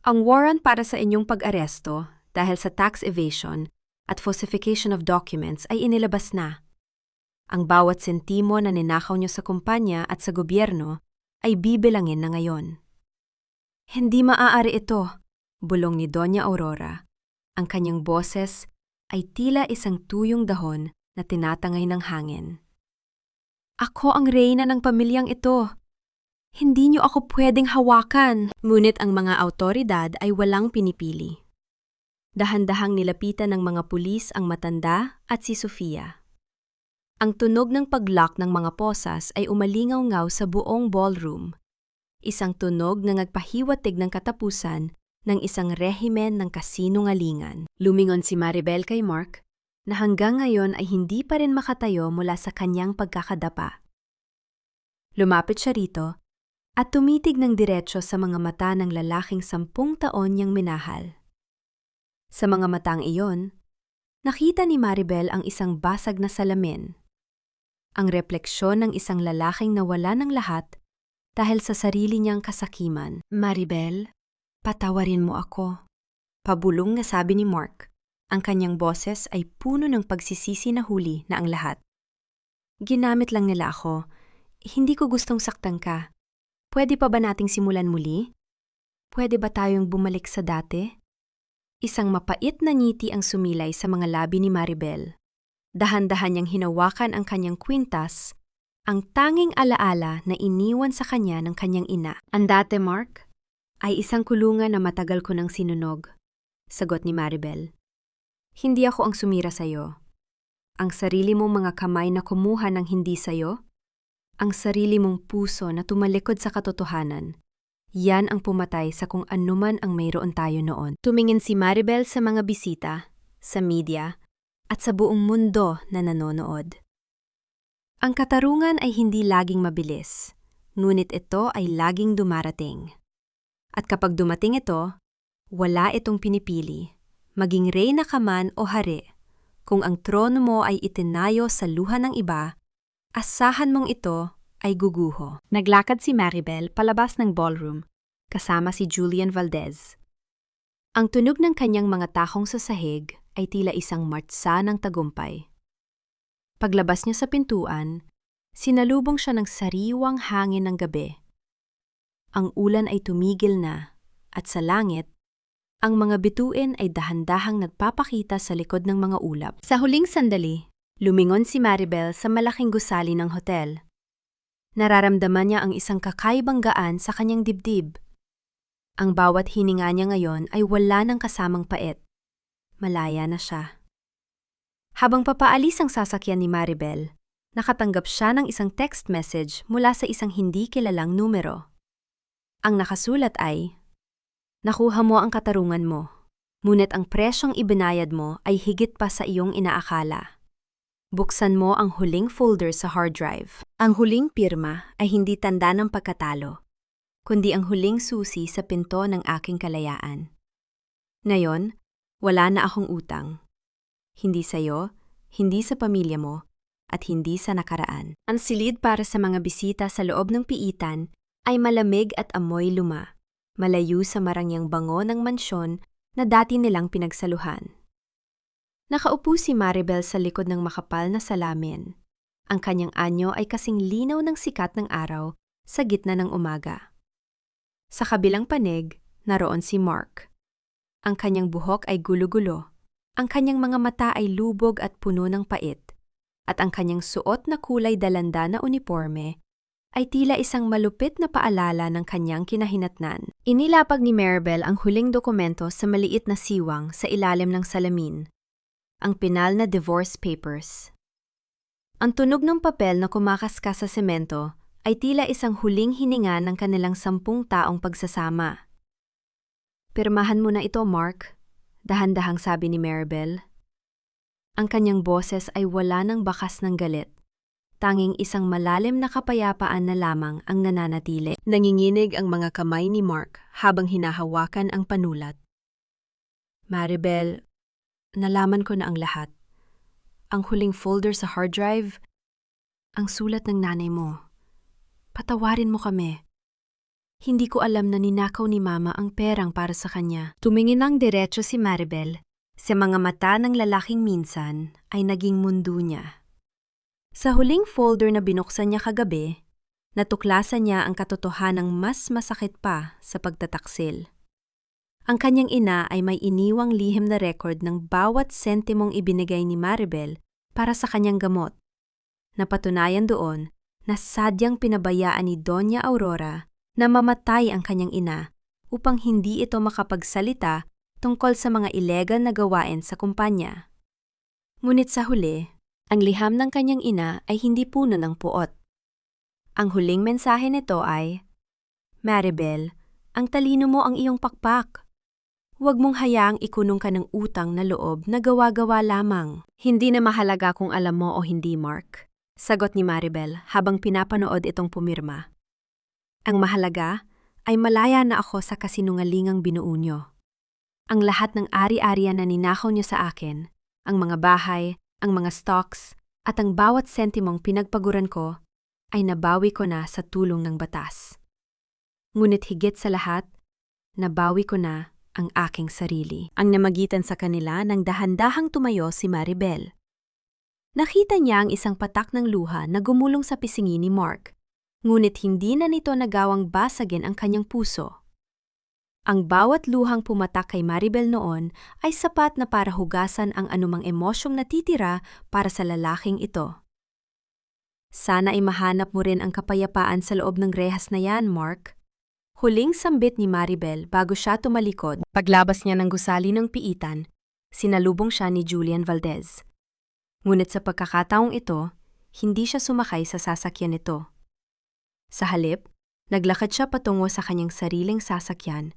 S1: Ang warrant para sa inyong pag-aresto dahil sa tax evasion at falsification of documents ay inilabas na. Ang bawat sentimo na ninakaw niyo sa kumpanya at sa gobyerno ay bibilangin na ngayon. Hindi maaari ito, bulong ni Doña Aurora. Ang kanyang boses ay tila isang tuyong dahon na tinatangay ng hangin. Ako ang reyna ng pamilyang ito. Hindi niyo ako pwedeng hawakan. Ngunit ang mga awtoridad ay walang pinipili. Dahan-dahang nilapitan ng mga pulis ang matanda at si Sofia. Ang tunog ng pag-lock ng mga posas ay umalingaw-ngaw sa buong ballroom. Isang tunog na nagpahiwatig ng katapusan ng isang rehimen ng kasinungalingan. Lumingon si Maribel kay Mark na hanggang ngayon ay hindi pa rin makatayo mula sa kanyang pagkakadapa. Lumapit siya rito at tumitig ng diretso sa mga mata ng lalaking 10 taon niyang minahal. Sa mga matang iyon,
S2: Nakita ni Maribel ang isang basag na salamin. Ang refleksyon ng isang lalaking nawala ng lahat dahil sa sarili niyang kasakiman. Maribel, patawarin mo ako. Pabulong na sabi ni Mark. Ang kanyang boses ay puno ng pagsisisi na huli na ang lahat. Ginamit lang nila ako. Hindi ko gustong saktan ka. Pwede pa ba nating simulan muli? Pwede ba tayong bumalik sa dati? Isang mapait na ngiti ang sumilay sa mga labi ni Maribel. Dahan-dahan niyang hinawakan ang kanyang kwintas, ang tanging alaala na iniwan sa kanya ng kanyang ina. Ang dati, Mark, ay isang kulungan na matagal ko nang sinunog. Sagot ni Maribel. Hindi ako ang sumira sa'yo. Ang sarili mong mga kamay na kumuha ng hindi sa'yo, ang sarili mong puso na tumalikod sa katotohanan, yan ang pumatay sa kung anuman ang mayroon tayo noon. Tumingin si Maribel sa mga bisita, sa media, at sa buong mundo na nanonood. Ang katarungan ay hindi laging mabilis, ngunit ito ay laging dumarating. At kapag dumating ito, wala itong pinipili, maging reyna ka man o hari. Kung ang trono mo ay itinayo sa luha ng iba, asahan mong ito ay guguho. Naglakad si Maribel palabas ng ballroom, kasama si Julian Valdez. Ang tunog ng kanyang mga takong sa sahig ay tila isang martsa ng tagumpay. Paglabas niya sa pintuan, sinalubong siya ng sariwang hangin ng gabi. Ang ulan ay tumigil na, at sa langit, ang mga bituin ay dahan-dahang nagpapakita sa likod ng mga ulap. Sa huling sandali, lumingon si Maribel sa malaking gusali ng hotel. Nararamdaman niya ang isang kakaibang gaan sa kanyang dibdib. Ang bawat hininga niya ngayon ay wala ng kasamang pait. Malaya na siya. Habang papaalis ang sasakyan ni Maribel, nakatanggap siya ng isang text message mula sa isang hindi kilalang numero. Ang nakasulat ay, "Nakuha mo ang katarungan mo, ngunit ang presyong ibinayad mo ay higit pa sa iyong inaakala. Buksan mo ang huling folder sa hard drive." Ang huling pirma ay hindi tanda ng pagkatalo, kundi ang huling susi sa pinto ng aking kalayaan. Ngayon, wala na akong utang. Hindi sa'yo, hindi sa pamilya mo, at hindi sa nakaraan. Ang silid para sa mga bisita sa loob ng piitan ay malamig at amoy luma, malayo sa marangyang bango ng mansyon na dati nilang pinagsaluhan. Nakaupo si Maribel sa likod ng makapal na salamin. Ang kanyang anyo ay kasing linaw ng sikat ng araw sa gitna ng umaga. Sa kabilang panig, naroon si Mark. Ang kanyang buhok ay gulo-gulo, ang kanyang mga mata ay lubog at puno ng pait, at ang kanyang suot na kulay dalanda na uniforme ay tila isang malupit na paalala ng kanyang kinahinatnan. Inilapag ni Maribel ang huling dokumento sa maliit na siwang sa ilalim ng salamin, ang pinal na divorce papers. Ang tunog ng papel na kumakaskas sa semento ay tila isang huling hininga ng kanilang 10 taong pagsasama. "Pirmahan mo na ito, Mark," dahan-dahang sabi ni Maribel. Ang kanyang boses ay wala ng bakas ng galit. Tanging isang malalim na kapayapaan na lamang ang nananatili. Nanginginig ang mga kamay ni Mark habang hinahawakan ang panulat. "Maribel, nalaman ko na ang lahat. Ang huling folder sa hard drive, ang sulat ng nanay mo. Patawarin mo kami. Hindi ko alam na ninakaw ni Mama ang perang para sa kanya." Tumingin ng diretso si Maribel. Sa mga mata ng lalaking minsan ay naging mundo niya. Sa huling folder na binuksan niya kagabi, natuklasan niya ang katotohanang mas masakit pa sa pagtataksil. Ang kanyang ina ay may iniwang lihim na record ng bawat sentimong ibinigay ni Maribel para sa kanyang gamot. Napatunayan doon na sadyang pinabayaan ni Doña Aurora na mamatay ang kanyang ina upang hindi ito makapagsalita tungkol sa mga ilegal na gawain sa kumpanya. Ngunit sa huli, ang liham ng kanyang ina ay hindi puno ng puot. Ang huling mensahe nito ay, "Maribel, ang talino mo ang iyong pakpak. Huwag mong hayaang ikunong ka ng utang na loob na gawa-gawa lamang." "Hindi na mahalaga kung alam mo o hindi, Mark," sagot ni Maribel habang pinapanood itong pumirma. "Ang mahalaga ay malaya na ako sa kasinungalingang binuo niyo. Ang lahat ng ari-arian na ninakaw niyo sa akin,
S1: ang mga bahay, ang mga stocks, at ang bawat sentimong pinagpaguran ko ay nabawi ko na sa tulong ng batas. Ngunit higit sa lahat, nabawi ko na ang aking sarili.
S2: Ang namagitan sa kanila nang dahan-dahang tumayo si Maribel. Nakita niya ang isang patak ng luha na gumulong sa pisngi ni Mark, ngunit hindi na nito nagawang basagin ang kanyang puso. Ang bawat luhang pumatak kay Maribel noon ay sapat na para hugasan ang anumang emosyong natitira para sa lalaking ito. Sana ay mahanap mo rin ang kapayapaan sa loob ng rehas na yan, Mark. Huling sambit ni Maribel bago siya tumalikod. Paglabas niya ng gusali ng piitan, sinalubong siya ni Julian Valdez. Ngunit sa pagkakataong ito, hindi siya sumakay sa sasakyan nito. Sa halip, naglakad siya patungo sa kanyang sariling sasakyan,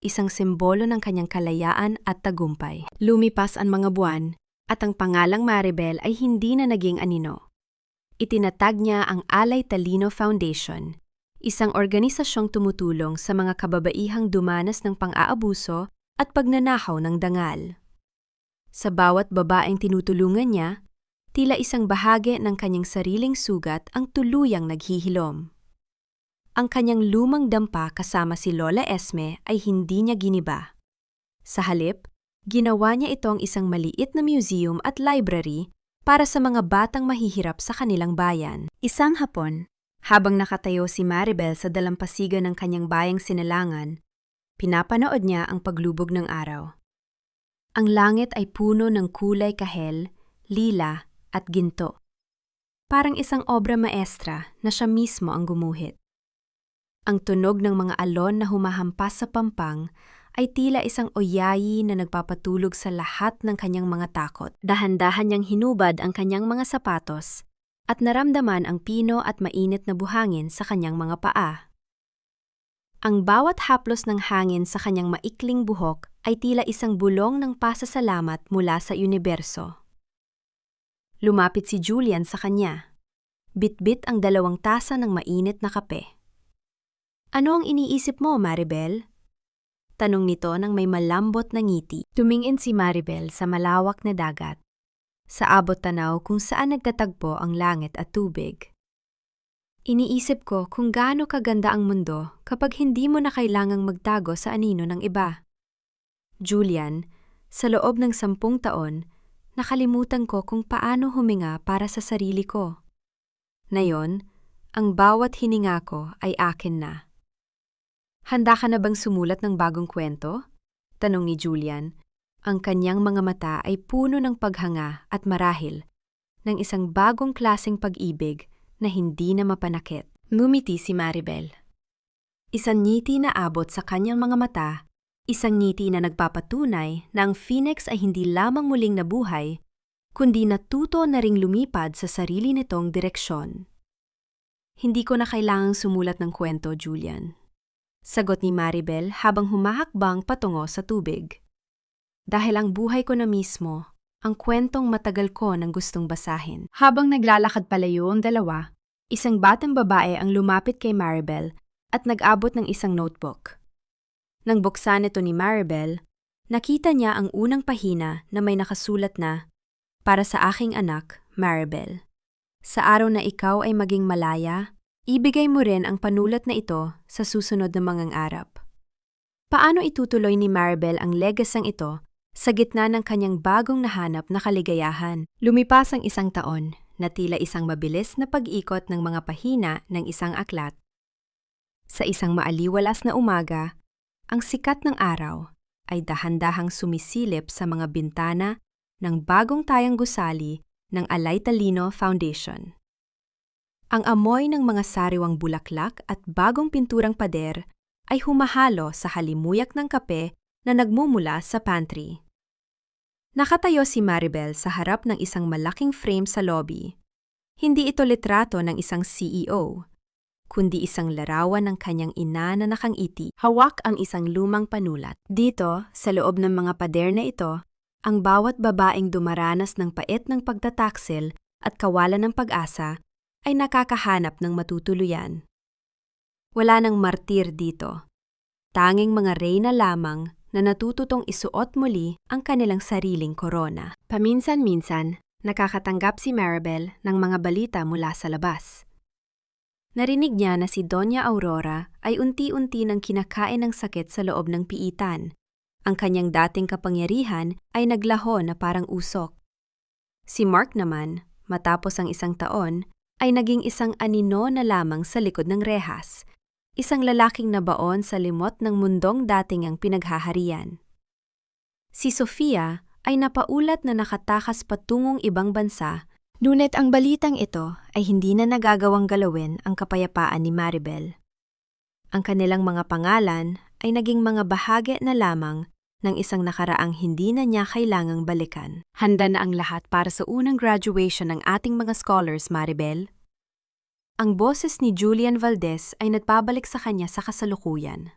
S2: isang simbolo ng kanyang kalayaan at tagumpay. Lumipas ang mga buwan, at ang pangalang Maribel ay hindi na naging anino. Itinatag niya ang Alay Talino Foundation, isang organisasyong tumutulong sa mga kababaihang dumanas ng pang-aabuso at pagnanakaw ng dangal. Sa bawat babaeng tinutulungan niya, tila isang bahagi ng kanyang sariling sugat ang tuluyang naghihilom. Ang kanyang lumang dampa kasama si Lola Esme ay hindi niya giniba. Sa halip, ginawa niya itong isang maliit na museum at library para sa mga batang mahihirap sa kanilang bayan. Isang hapon, habang nakatayo si Maribel sa dalampasigan ng kanyang bayang Sinalangan, pinapanood niya ang paglubog ng araw. Ang langit ay puno ng kulay kahel, lila at ginto. Parang isang obra maestra na siya mismo ang gumuhit. Ang tunog ng mga alon na humahampas sa pampang ay tila isang oyayi na nagpapatulog sa lahat ng kanyang mga takot. Dahan-dahan niyang hinubad ang kanyang mga sapatos at naramdaman ang pino at mainit na buhangin sa kanyang mga paa. Ang bawat haplos ng hangin sa kanyang maikling buhok ay tila isang bulong ng pasasalamat mula sa universo. Lumapit si Julian sa kanya. Bit-bit ang 2 tasa ng mainit na kape. "Ano ang iniisip mo, Maribel?" Tanong nito nang may malambot na ngiti. Tumingin si Maribel sa malawak na dagat, sa abot tanaw kung saan nagtatagpo ang langit at tubig. "Iniisip ko kung gaano kaganda ang mundo kapag hindi mo na kailangang magtago sa anino ng iba. Julian, sa loob ng 10 taon, nakalimutan ko kung paano huminga para sa sarili ko. Ngayon, ang bawat hininga ko ay akin na." "Handa ka na bang sumulat ng bagong kwento?" tanong ni Julian. Ang kanyang mga mata ay puno ng paghanga at marahil ng isang bagong klaseng pag-ibig na hindi na mapanakit. Ngumiti si Maribel. Isang ngiti na abot sa kanyang mga mata, isang ngiti na nagpapatunay na ang Phoenix ay hindi lamang muling nabuhay, kundi natuto na ring lumipad sa sarili nitong direksyon. "Hindi ko na kailangang sumulat ng kwento, Julian," sagot ni Maribel habang humahakbang patungo sa tubig. "Dahil ang buhay ko na mismo, ang kwentong matagal ko nang gustong basahin." Habang naglalakad palayo ang dalawa, isang batang babae ang lumapit kay Maribel at nag-abot ng isang notebook. Nang buksan ito ni Maribel, nakita niya ang unang pahina na may nakasulat na, "Para sa aking anak, Maribel. Sa araw na ikaw ay maging malaya, ibigay mo rin ang panulat na ito sa susunod na mga arap." Paano itutuloy ni Maribel ang legasang ito sa gitna ng kanyang bagong nahanap na kaligayahan? Lumipas ang 1 taon na tila isang mabilis na pag-ikot ng mga pahina ng isang aklat. Sa isang maaliwalas na umaga, ang sikat ng araw ay dahan-dahang sumisilip sa mga bintana ng bagong tayang gusali ng Alay Talino Foundation. Ang amoy ng mga sariwang bulaklak at bagong pinturang pader ay humahalo sa halimuyak ng kape na nagmumula sa pantry. Nakatayo si Maribel sa harap ng isang malaking frame sa lobby. Hindi ito litrato ng isang CEO, kundi isang larawan ng kanyang ina na nakangiti. Hawak ang isang lumang panulat. Dito, sa loob ng mga pader na ito, ang bawat babaeng dumaranas ng pait ng pagtataksil at kawalan ng pag-asa ay nakakahanap ng matutuluyan. Wala nang martir dito. Tanging mga reyna lamang na natututong isuot muli ang kanilang sariling korona. Paminsan-minsan, nakakatanggap si Maribel ng mga balita mula sa labas. Narinig niya na si Doña Aurora ay unti-unti nang kinakain ng sakit sa loob ng piitan. Ang kanyang dating kapangyarihan ay naglaho na parang usok. Si Mark naman, matapos ang 1 taon, ay naging isang anino na lamang sa likod ng rehas. Isang lalaking nabaon sa limot ng mundong dating ang pinaghaharian. Si Sofia ay napaulat na nakatakas patungong ibang bansa, ngunit ang balitang ito ay hindi na nagagawang galawin ang kapayapaan ni Maribel. Ang kanilang mga pangalan ay naging mga bahagi na lamang ng isang nakaraang hindi na niya kailangang balikan. Handa na ang lahat para sa unang graduation ng ating mga scholars, Maribel. Ang boses ni Julian Valdez ay nagpabalik sa kanya sa kasalukuyan.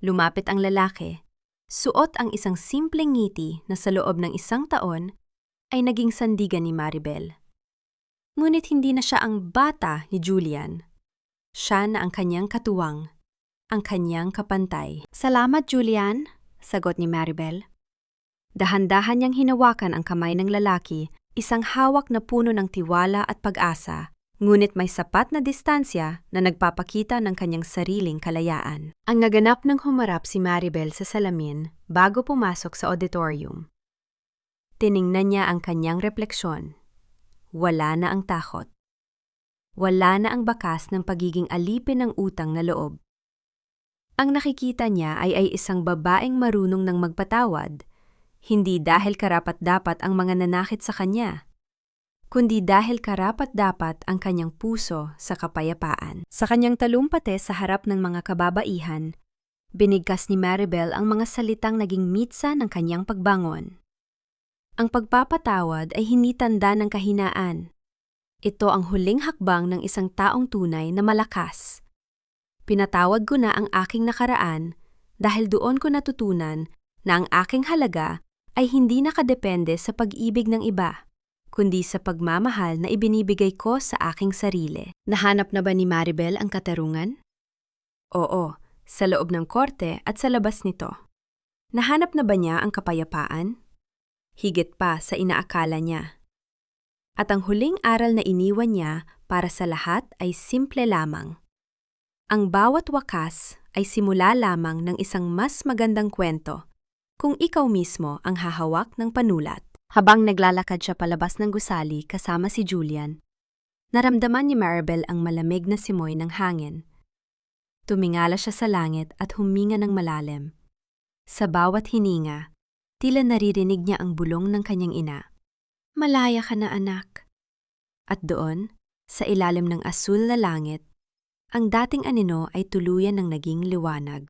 S2: Lumapit ang lalaki. Suot ang isang simpleng ngiti na sa loob ng 1 taon ay naging sandigan ni Maribel. Ngunit hindi na siya ang bata ni Julian. Siya na ang kanyang katuwang, ang kanyang kapantay. "Salamat, Julian," sagot ni Maribel. Dahan-dahan niyang hinawakan ang kamay ng lalaki, isang hawak na puno ng tiwala at pag-asa. Ngunit may sapat na distansya na nagpapakita ng kanyang sariling kalayaan. Ang naganap nang humarap si Maribel sa salamin bago pumasok sa auditorium. Tiningnan niya ang kanyang refleksyon. Wala na ang takot. Wala na ang bakas ng pagiging alipin ng utang na loob. Ang nakikita niya ay isang babaeng marunong ng magpatawad, hindi dahil karapat-dapat ang mga nanakit sa kanya, kundi dahil karapat-dapat ang kanyang puso sa kapayapaan. Sa kanyang talumpate sa harap ng mga kababaihan, binigkas ni Maribel ang mga salitang naging mitsa ng kanyang pagbangon. Ang pagpapatawad ay hindi tanda ng kahinaan. Ito ang huling hakbang ng isang taong tunay na malakas. Pinatawad ko na ang aking nakaraan dahil doon ko natutunan na ang aking halaga ay hindi nakadepende sa pag-ibig ng iba, kundi sa pagmamahal na ibinibigay ko sa aking sarili. Nahanap na ba ni Maribel ang katarungan? Oo, sa loob ng korte at sa labas nito. Nahanap na ba niya ang kapayapaan? Higit pa sa inaakala niya. At ang huling aral na iniwan niya para sa lahat ay simple lamang. Ang bawat wakas ay simula lamang ng isang mas magandang kwento kung ikaw mismo ang hahawak ng panulat. Habang naglalakad siya palabas ng gusali kasama si Julian, naramdaman ni Maribel ang malamig na simoy ng hangin. Tumingala siya sa langit at huminga ng malalim. Sa bawat hininga, tila naririnig niya ang bulong ng kanyang ina. "Malaya ka na, anak." At doon, sa ilalim ng asul na langit, ang dating anino ay tuluyan ng naging liwanag.